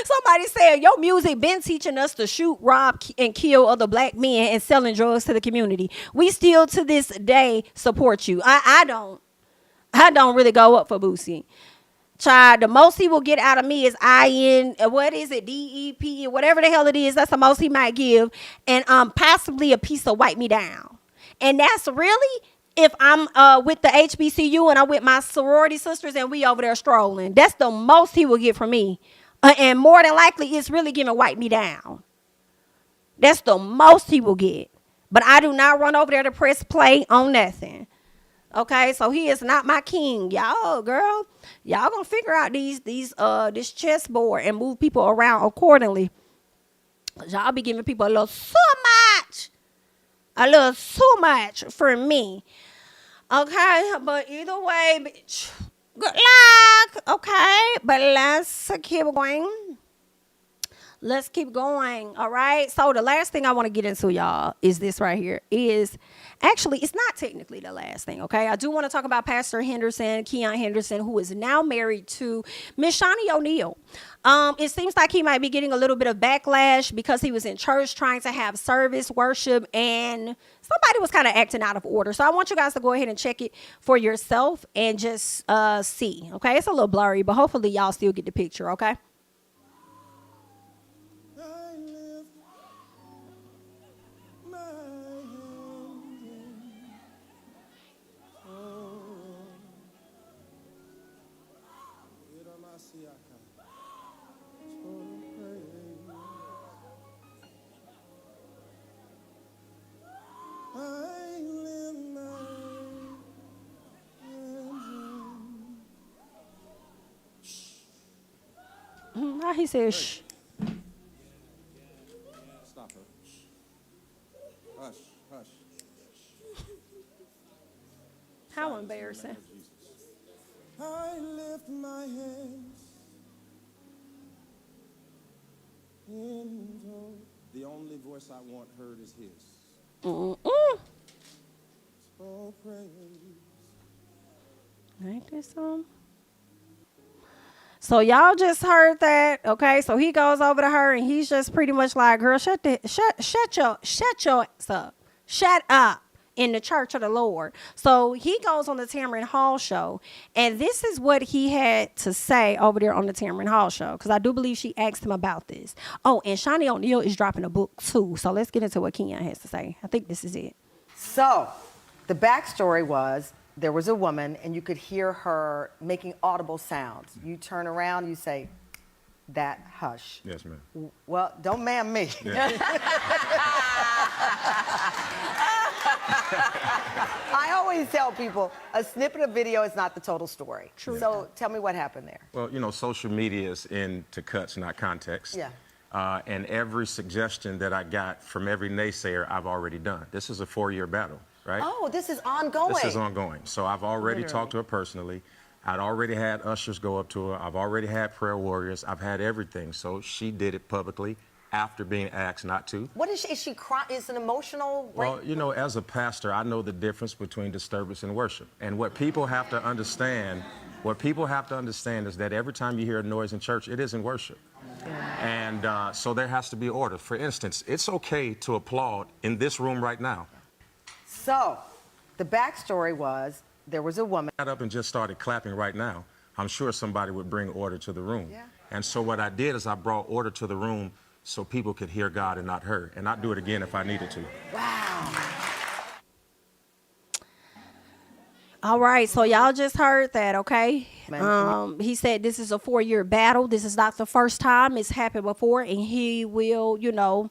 Somebody said, your music been teaching us to shoot, rob, and kill other black men and selling drugs to the community. We still to this day support you. I don't really go up for Boosie. Child, the most he will get out of me is DEP, whatever the hell it is. That's the most he might give. And possibly a piece of wipe me down. And that's really if I'm with the HBCU and I'm with my sorority sisters and we over there strolling. That's the most he will get from me. And more than likely, it's really giving wipe me down. That's the most he will get. But I do not run over there to press play on nothing. Okay, so he is not my king. Y'all, girl, y'all gonna figure out this chessboard and move people around accordingly. Y'all be giving people a little too much for me. Okay, but either way, bitch. Good luck, okay? But let's keep going. Let's keep going, all right? So the last thing I want to get into, y'all, is this right here. Actually, it's not technically the last thing, okay? I do want to talk about Pastor Henderson, Keion Henderson, who is now married to Miss Shaunie O'Neal. It seems like he might be getting a little bit of backlash because he was in church trying to have service, worship, and somebody was kind of acting out of order. So I want you guys to go ahead and check it for yourself and just see, okay? It's a little blurry, but hopefully y'all still get the picture, okay? Now he says, shh. Stop her. Hush, hush. How embarrassing. I lift my hands into the only voice I want heard is his. So praise. Ain't this some? So y'all just heard that, okay? So he goes over to her and he's just pretty much like, girl, shut your ass up. Shut up in the church of the Lord. So he goes on the Tamron Hall show, and this is what he had to say over there on the Tamron Hall show, because I do believe she asked him about this. Oh, and Shaunie O'Neal is dropping a book too. So let's get into what Keon has to say. I think this is it. So the backstory was there was a woman, and you could hear her making audible sounds. You turn around, you say, that hush. Yes, ma'am. Well, don't ma'am me. Yeah. I always tell people a snippet of video is not the total story. True. So tell me what happened there. Well, you know, social media is into cuts, not context. Yeah. And every suggestion that I got from every naysayer, I've already done. This is a 4-year battle, right? Oh, this is ongoing. This is ongoing. So I've already Literally. talked to her personally. I'd already had ushers go up to her. I've already had prayer warriors. I've had everything. So she did it publicly after being asked not to. What is she? Is she crying? Is it an emotional? Well, you know, as a pastor, I know the difference between disturbance and worship. And what people have to understand, is that every time you hear a noise in church, it isn't worship. And so there has to be order. For instance, it's okay to applaud in this room right now. So, the backstory was there was a woman. Got up and just started clapping right now. I'm sure somebody would bring order to the room. Yeah. And so what I did is I brought order to the room so people could hear God and not her. And I'd do it again if I needed to. Wow. All right, so y'all just heard that, okay? Man. He said this is a 4-year battle. This is not the first time it's happened before, and he will, you know,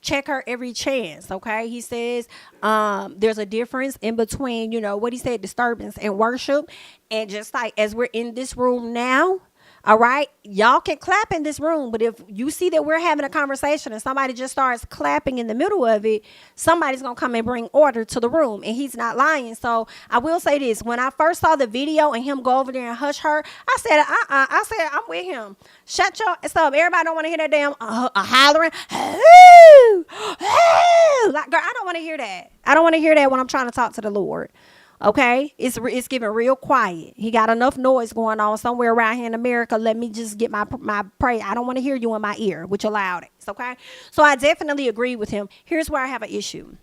check her every chance, okay? He says there's a difference in between, you know, what he said, disturbance and worship. And just like as we're in this room now, all right, y'all can clap in this room, but if you see that we're having a conversation and somebody just starts clapping in the middle of it, somebody's going to come and bring order to the room, and he's not lying. So I will say this. When I first saw the video and him go over there and hush her, I said, I said, I'm with him. Shut your ass up. Everybody don't want to hear that damn hollering. Like, girl, I don't want to hear that. I don't want to hear that when I'm trying to talk to the Lord. Okay, it's getting real quiet. He got enough noise going on somewhere around here in America. Let me just get my praise. I don't want to hear you in my ear with your loud ass. Okay, so I definitely agree with him. Here's where I have an issue.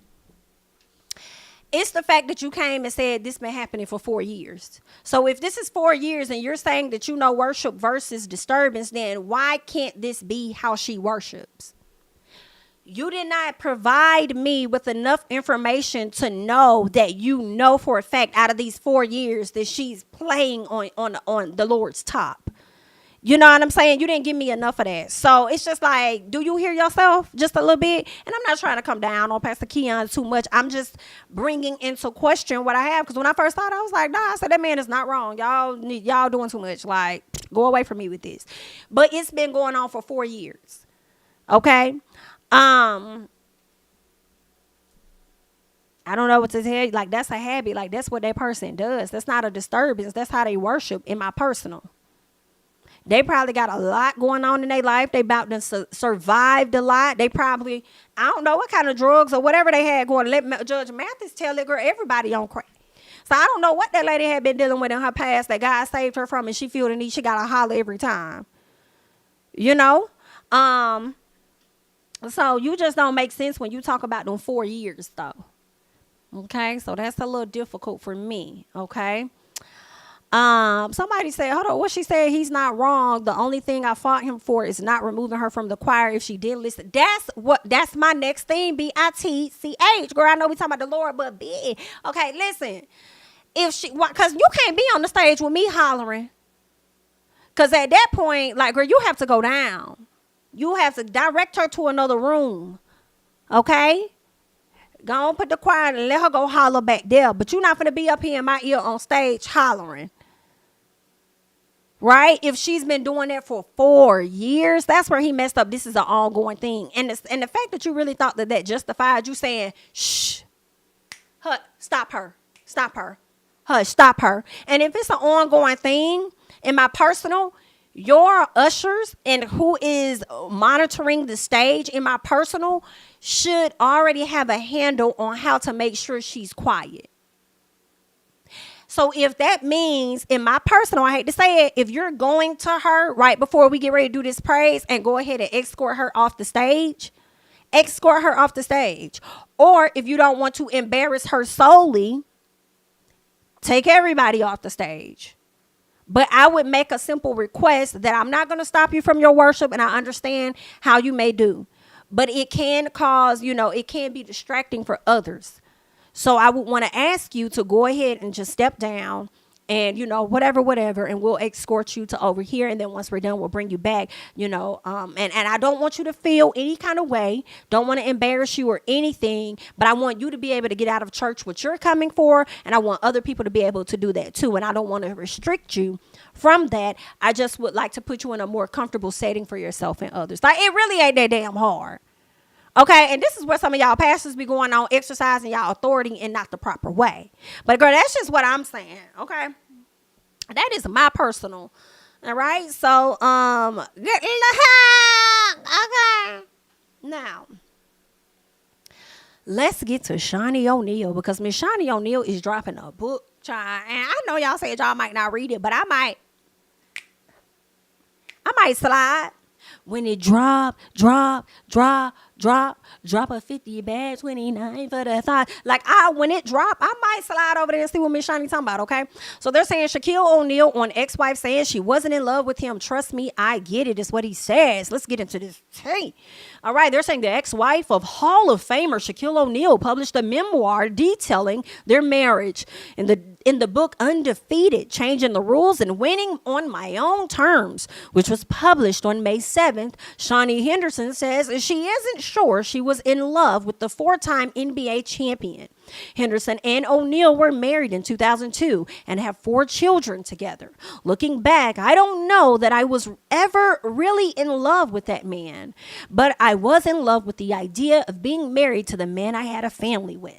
It's the fact that you came and said this been happening for 4 years. So if this is 4 years and you're saying that you know worship versus disturbance, then why can't this be how she worships? You did not provide me with enough information to know that you know for a fact out of these 4 years that she's playing on the Lord's top. You know what I'm saying? You didn't give me enough of that. So it's just like, do you hear yourself just a little bit? And I'm not trying to come down on Pastor Keon too much. I'm just bringing into question what I have. Because when I first thought, I was like, nah, I said, that man is not wrong. Y'all doing too much. Like, go away from me with this. But it's been going on for 4 years. Okay? I don't know what to tell you. Like, that's a habit. Like, that's what that person does. That's not a disturbance. That's how they worship in my personal. They probably got a lot going on in their life. They about to survived a lot. They probably, I don't know what kind of drugs or whatever they had going. Let Judge Mathis tell that girl everybody on crack. So I don't know what that lady had been dealing with in her past that God saved her from, and she feel the need. She got to holler every time. You know? So you just don't make sense when you talk about them 4 years, though. Okay, so that's a little difficult for me. Okay. Somebody said, hold on, what she said? He's not wrong. The only thing I fought him for is not removing her from the choir if she did listen. That's my next thing. BITCH. Girl, I know we talking about the Lord, but B. Okay, listen. Because you can't be on the stage with me hollering. Because at that point, like, girl, you have to go down. You have to direct her to another room. Okay? Go on, put the choir and let her go holler back there. But you're not going to be up here in my ear on stage hollering. Right? If she's been doing that for 4 years, that's where he messed up. This is an ongoing thing. And the fact that you really thought that justified you saying, shh, stop her. Hush, stop her. And if it's an ongoing thing in my personal, your ushers and who is monitoring the stage in my personal should already have a handle on how to make sure she's quiet. So if that means in my personal, I hate to say it, if you're going to her right before we get ready to do this praise and go ahead and escort her off the stage. Or if you don't want to embarrass her solely, take everybody off the stage. But I would make a simple request that I'm not going to stop you from your worship, and I understand how you may do. But it can cause, it can be distracting for others. So I would want to ask you to go ahead and just step down and, whatever, and we'll escort you to over here. And then once we're done, we'll bring you back, and I don't want you to feel any kind of way. Don't want to embarrass you or anything, but I want you to be able to get out of church what you're coming for. And I want other people to be able to do that too. And I don't want to restrict you from that. I just would like to put you in a more comfortable setting for yourself and others. Like, it really ain't that damn hard. Okay, and this is where some of y'all pastors be going on, exercising y'all authority in not the proper way. But girl, that's just what I'm saying, okay? That is my personal, all right? So, okay. Now, let's get to Shaunie O'Neal, because Miss Shaunie O'Neal is dropping a book, child. And I know y'all said y'all might not read it, but I might slide. When it drop a 50 bag, 29 for the thought. Like, when it drop, I might slide over there and see what Miss Shaunie talking about, okay? So they're saying Shaquille O'Neal on ex-wife saying she wasn't in love with him. Trust me, I get it, is what he says. Let's get into this. Hey. All right, they're saying the ex-wife of Hall of Famer Shaquille O'Neal published a memoir detailing their marriage. In the book Undefeated, Changing the Rules and Winning on My Own Terms, which was published on May 7th, Shaunie Henderson says she isn't sure she was in love with the 4-time NBA champion. Henderson and O'Neal were married in 2002 and have 4 children together. Looking back, I don't know that I was ever really in love with that man, but I was in love with the idea of being married to the man I had a family with.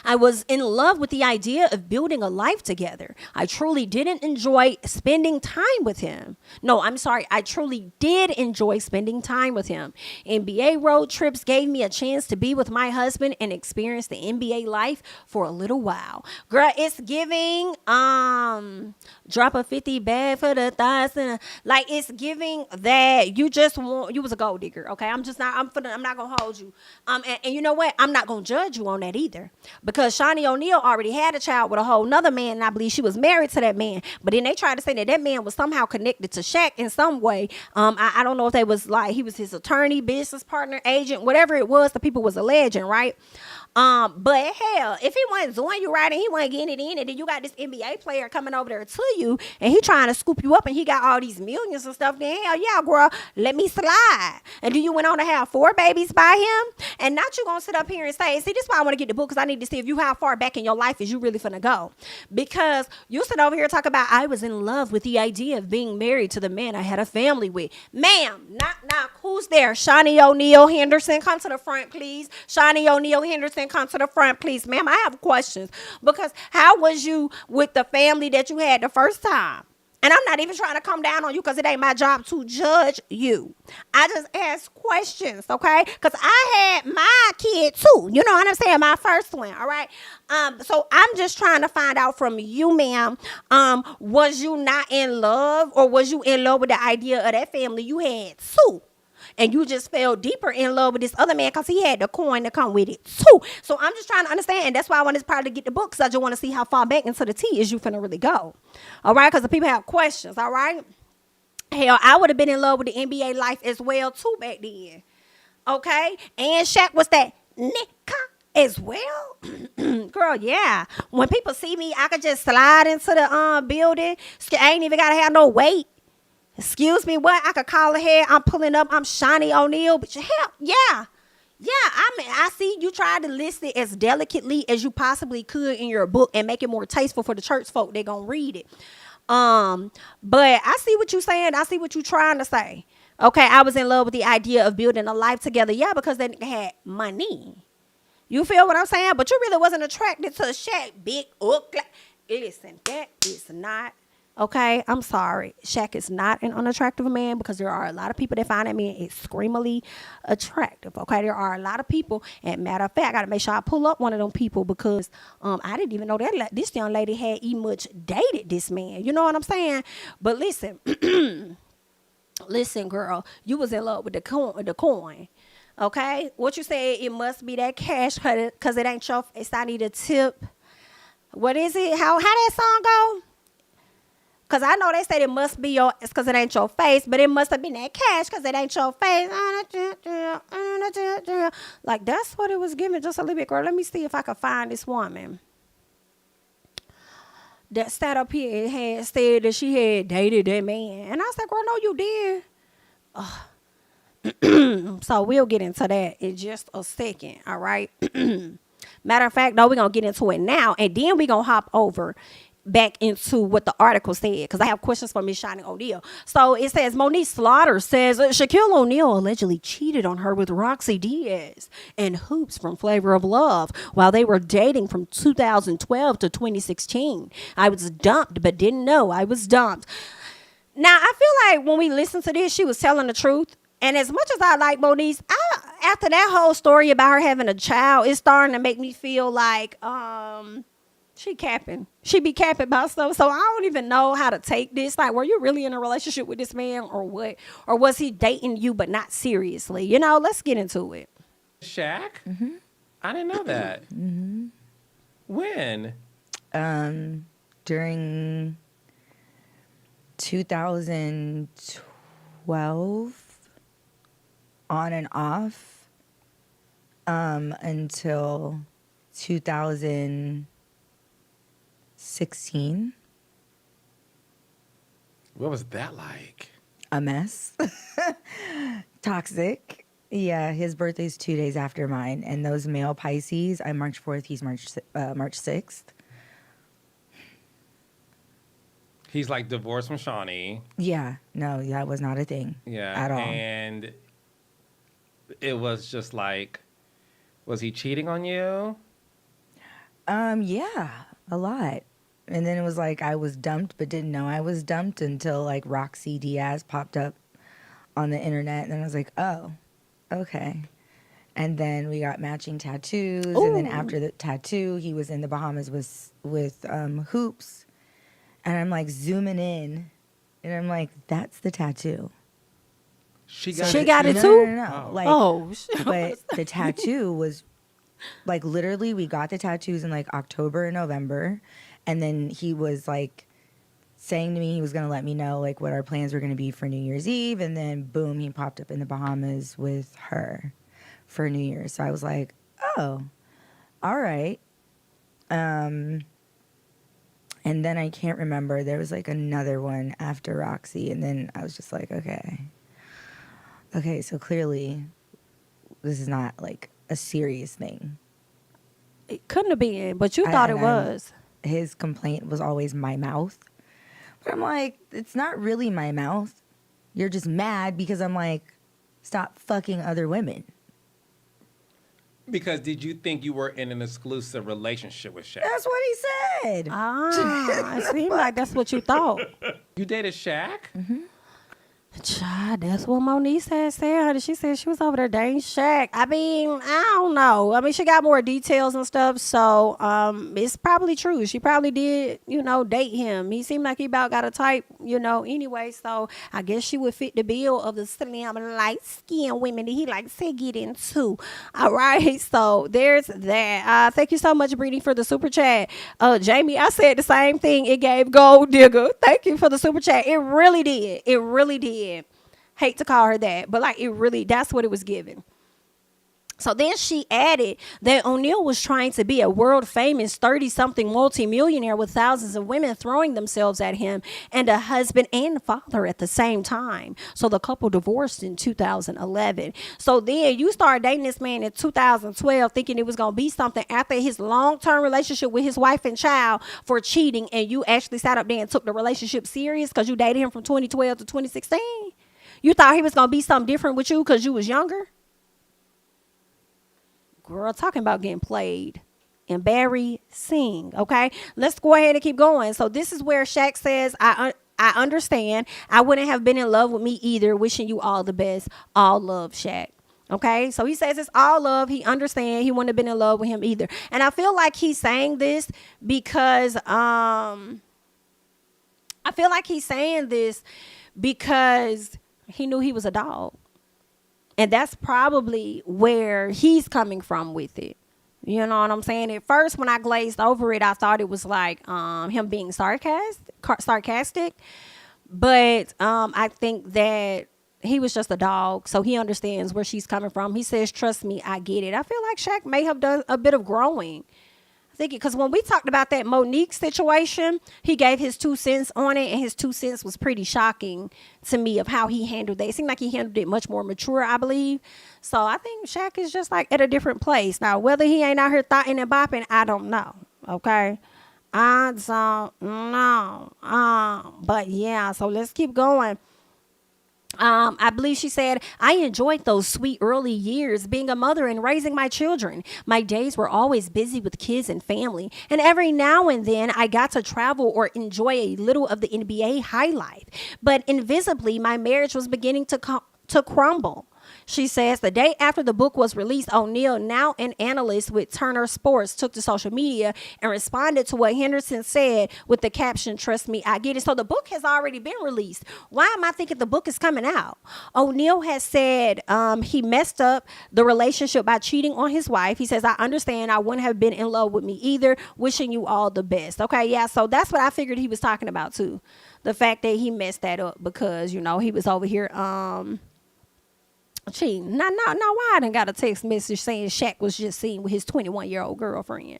I was in love with the idea of building a life together. I truly didn't enjoy spending time with him. No, I'm sorry. I truly did enjoy spending time with him. NBA road trips gave me a chance to be with my husband and experience the NBA life for a little while. Girl, it's giving, drop a 50 bag for the thighs. Like, it's giving that you was a gold digger. Okay. I'm not going to hold you. And you know what? I'm not going to judge you on that either. Because Shaunie O'Neal already had a child with a whole nother man, and I believe she was married to that man. But then they tried to say that man was somehow connected to Shaq in some way. I don't know if they was like he was his attorney, business partner, agent, whatever it was. The people was alleging, right? But hell, if he wasn't doing you right and he wasn't getting it in, and then you got this NBA player coming over there to you and he trying to scoop you up and he got all these millions and stuff, then hell yeah, girl, let me slide. And do you went on to have 4 babies by him? And not you gonna sit up here and say, see, this is why I want to get the book, because I need to see if you how far back in your life is you really finna go. Because you sit over here and talk about I was in love with the idea of being married to the man I had a family with. Ma'am, knock, who's there? Shaunie O'Neal Henderson, come to the front, please. Shaunie O'Neal Henderson, come to the front, please. Ma'am, I have questions. Because how was you with the family that you had the first time? And I'm not even trying to come down on you because it ain't my job to judge you. I just ask questions, okay? Because I had my kid too. You know what I'm saying? My first one, all right? So I'm just trying to find out from you, ma'am, was you not in love, or was you in love with the idea of that family you had too? And you just fell deeper in love with this other man because he had the coin to come with it too. So I'm just trying to understand. And that's why I want this part to get the book, because I just want to see how far back into the tea is you finna really go. All right? Because the people have questions. All right? Hell, I would have been in love with the NBA life as well too back then. Okay? And Shaq was that nigga as well. Girl, yeah. When people see me, I could just slide into the building. I ain't even got to have no weight. Excuse me, what? I could call ahead. I'm pulling up. I'm Shaunie O'Neal. But hell, yeah. Yeah, I mean, I see you tried to list it as delicately as you possibly could in your book and make it more tasteful for the church folk. They're going to read it. But I see what you're saying. I see what you're trying to say. Okay, I was in love with the idea of building a life together. Yeah, because they had money. You feel what I'm saying? But you really wasn't attracted to Shaq. Big, ugly. Listen, that is not. Okay, I'm sorry. Shaq is not an unattractive man, because there are a lot of people that find that man extremely attractive. Okay, there are a lot of people. And matter of fact, I got to make sure I pull up one of them people, because I didn't even know that this young lady had much dated this man. You know what I'm saying? But listen, listen, girl, you was in love with the coin. Okay, what you said, it must be that cash, because it ain't your. It's I need a tip. What is it? How that song go? Because I know they said it must be your, it's because it ain't your face, but it must have been that cash because it ain't your face. Like, that's what it was giving just a little bit, girl. Let me see if I can find this woman that sat up here and had said that she had dated that man. And I said, girl, no, you did. So we'll get into that in just a second, all right? Matter of fact, no, we're going to get into it now, and then we're going to hop over back into what the article said, because I have questions for Miss Shaunie O'Neal. So it says, Monique Slaughter says Shaquille O'Neal allegedly cheated on her with Roxy Diaz and Hoops from Flavor of Love while they were dating from 2012 to 2016. I was dumped, but didn't know I was dumped. Now, I feel like when we listen to this, she was telling the truth. And as much as I like Monique, after that whole story about her having a child, it's starting to make me feel like she capping. She be capping about stuff. So I don't even know how to take this. Like, were you really in a relationship with this man or what? Or was he dating you but not seriously? You know, let's get into it. Shaq? Mm-hmm. I didn't know that. Mm-hmm. When? During 2012, on and off, until 2016. What was that like? A mess. Toxic. Yeah, his birthday's 2 days after mine, and those male Pisces, I'm March 4th, he's March 6th. He's like divorced from Shaunie. Yeah, no, that was not a thing. Yeah, at all. And it was just like, was he cheating on you? Yeah, a lot. And then it was like I was dumped, but didn't know I was dumped until like Roxy Diaz popped up on the internet, and then I was like, oh, okay. And then we got matching tattoos, Ooh. and then after the tattoo, he was in the Bahamas with Hoops, and I'm like zooming in, and I'm like, that's the tattoo. She got it too? No. Oh. Like, Oh, shit. but the tattoo was like literally we got the tattoos in like October and November, and then he was like saying to me he was gonna let me know like what our plans were gonna be for New Year's Eve, and then boom, he popped up in the Bahamas with her for New Year's. So I was like, oh, all right. And then I can't remember. There was like another one after Roxy, and then I was just like, okay, so clearly this is not like a serious thing. It couldn't have been, but you thought it was. His complaint was always my mouth. But I'm like, it's not really my mouth. You're just mad because I'm like, stop fucking other women. Because did you think you were in an exclusive relationship with Shaq? That's what he said. Ah, it seemed like that's what you thought. You dated Shaq? Mm-hmm. Child, that's what Monique had said. She said she was over there dating Shaq. I mean, I don't know. I mean, she got more details and stuff, so it's probably true. She probably did, date him. He seemed like he about got a type, anyway, so I guess she would fit the bill of the slim, light-skinned women that he likes to get into. All right, so there's that. Thank you so much, Brittany, for the super chat. Jami, I said the same thing. It gave Gold Digger. Thank you for the super chat. It really did. It really did. Hate to call her that, but like that's what it was given. So then she added that Oneal was trying to be a world famous 30-something multimillionaire with thousands of women throwing themselves at him and a husband and father at the same time. So the couple divorced in 2011. So then you started dating this man in 2012 thinking it was going to be something after his long-term relationship with his wife and child for cheating, and you actually sat up there and took the relationship serious because you dated him from 2012 to 2016? You thought he was going to be something different with you because you was younger? Girl, talking about getting played. Embarrassing, okay? Let's go ahead and keep going. So this is where Shaq says, I understand. I wouldn't have been in love with me either. Wishing you all the best. All love, Shaq. Okay, so he says it's all love. He understands. He wouldn't have been in love with him either. And I feel like he's saying this because he knew he was a dog. And that's probably where he's coming from with it. You know what I'm saying? At first, when I glazed over it, I thought it was like him being sarcastic. But I think that he was just a dog, so he understands where she's coming from. He says, trust me, I get it. I feel like Shaq may have done a bit of growing. I think because when we talked about that Monique situation, he gave his 2 cents on it, and his 2 cents was pretty shocking to me of how he handled that. It seemed like he handled it much more mature, I believe. So I think Shaq is just like at a different place. Now, whether he ain't out here thotting and bopping, I don't know, okay? I don't know. But yeah, so let's keep going. I believe she said, I enjoyed those sweet early years being a mother and raising my children. My days were always busy with kids and family. And every now and then I got to travel or enjoy a little of the NBA high life. But invisibly, my marriage was beginning to crumble. She says the day after the book was released, Oneal, now an analyst with Turner Sports, took to social media and responded to what Henderson said with the caption, trust me, I get it. So the book has already been released. Why am I thinking the book is coming out? Oneal has said he messed up the relationship by cheating on his wife. He says, I understand. I wouldn't have been in love with me either. Wishing you all the best. Okay, yeah, so that's what I figured he was talking about too. The fact that he messed that up because, you know, he was over here cheating. Now, why I done got a text message saying Shaq was just seen with his 21-year-old girlfriend?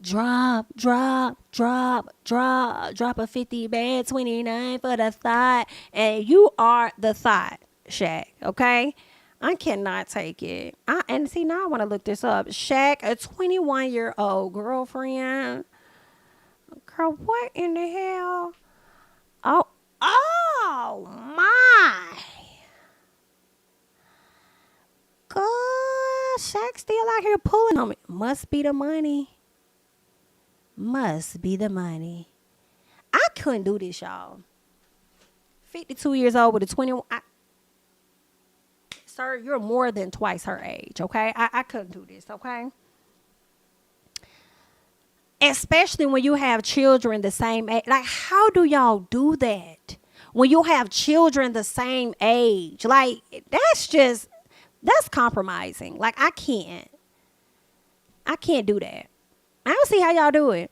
Drop a 50 bad, 29 for the thought. And you are the thought, Shaq, okay? I cannot take it. And see, now I want to look this up. Shaq, a 21-year-old girlfriend. Girl, what in the hell? Oh my. God, Shaq still out here pulling on me. Must be the money. Must be the money. I couldn't do this, y'all. 52 years old with a 21. Sir, you're more than twice her age, okay? I couldn't do this, okay? Especially when you have children the same age. Like, how do y'all do that? When you have children the same age. Like, that's compromising. Like, I can't do that. I don't see how y'all do it.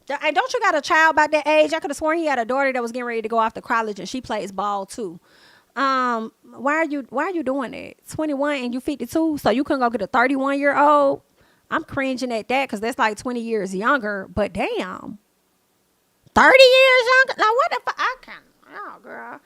And don't you got a child about that age? I could have sworn he had a daughter that was getting ready to go off to college and she plays ball too. Why are you doing it? 21 and you 52, so you couldn't go get a 31-year-old? I'm cringing at that because that's like 20 years younger, but damn. 30 years younger? Now what the fuck? I can't. Oh, girl.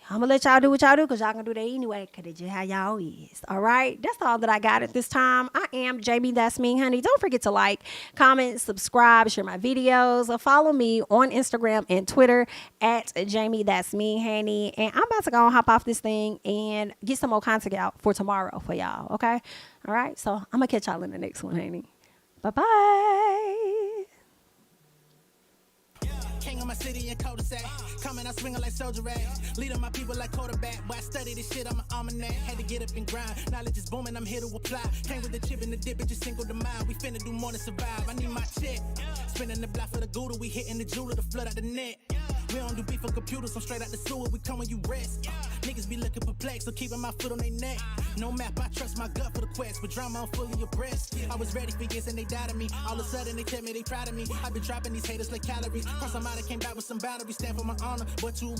I'm going to let y'all do what y'all do because y'all going to do that anyway because it's just how y'all is. All right? That's all that I got at this time. I am Jami, that's me, honey. Don't forget to like, comment, subscribe, share my videos, or follow me on Instagram and Twitter at Jami, that's me, honey. And I'm about to go and hop off this thing and get some more content out for tomorrow for y'all. Okay? All right? So I'm going to catch y'all in the next one, honey. Bye-bye. King of my city and cul-de-sac. Coming out swinging like soldier rag. Leading my people like quarterback. Boy, I study this shit, I'm an almanac. Had to get up and grind. Knowledge is booming, I'm here to apply. Came with the chip and the dip, it just single the mind. We finna do more than survive. I need my check. Spinning the block for the Gouda. We hitting the jeweler, the flood out the net. We don't do beef for computers, I'm straight out the sewer. We come when you rest. Niggas be looking perplexed, so keeping my foot on their neck. No map, I trust my gut for the quest. With drama, I'm fully abreast. I was ready for years and they doubted me. All of a sudden they tell me they proud of me. I've been dropping these haters like calories. Cross them out, I came back with some batteries. Stand for my honor, but too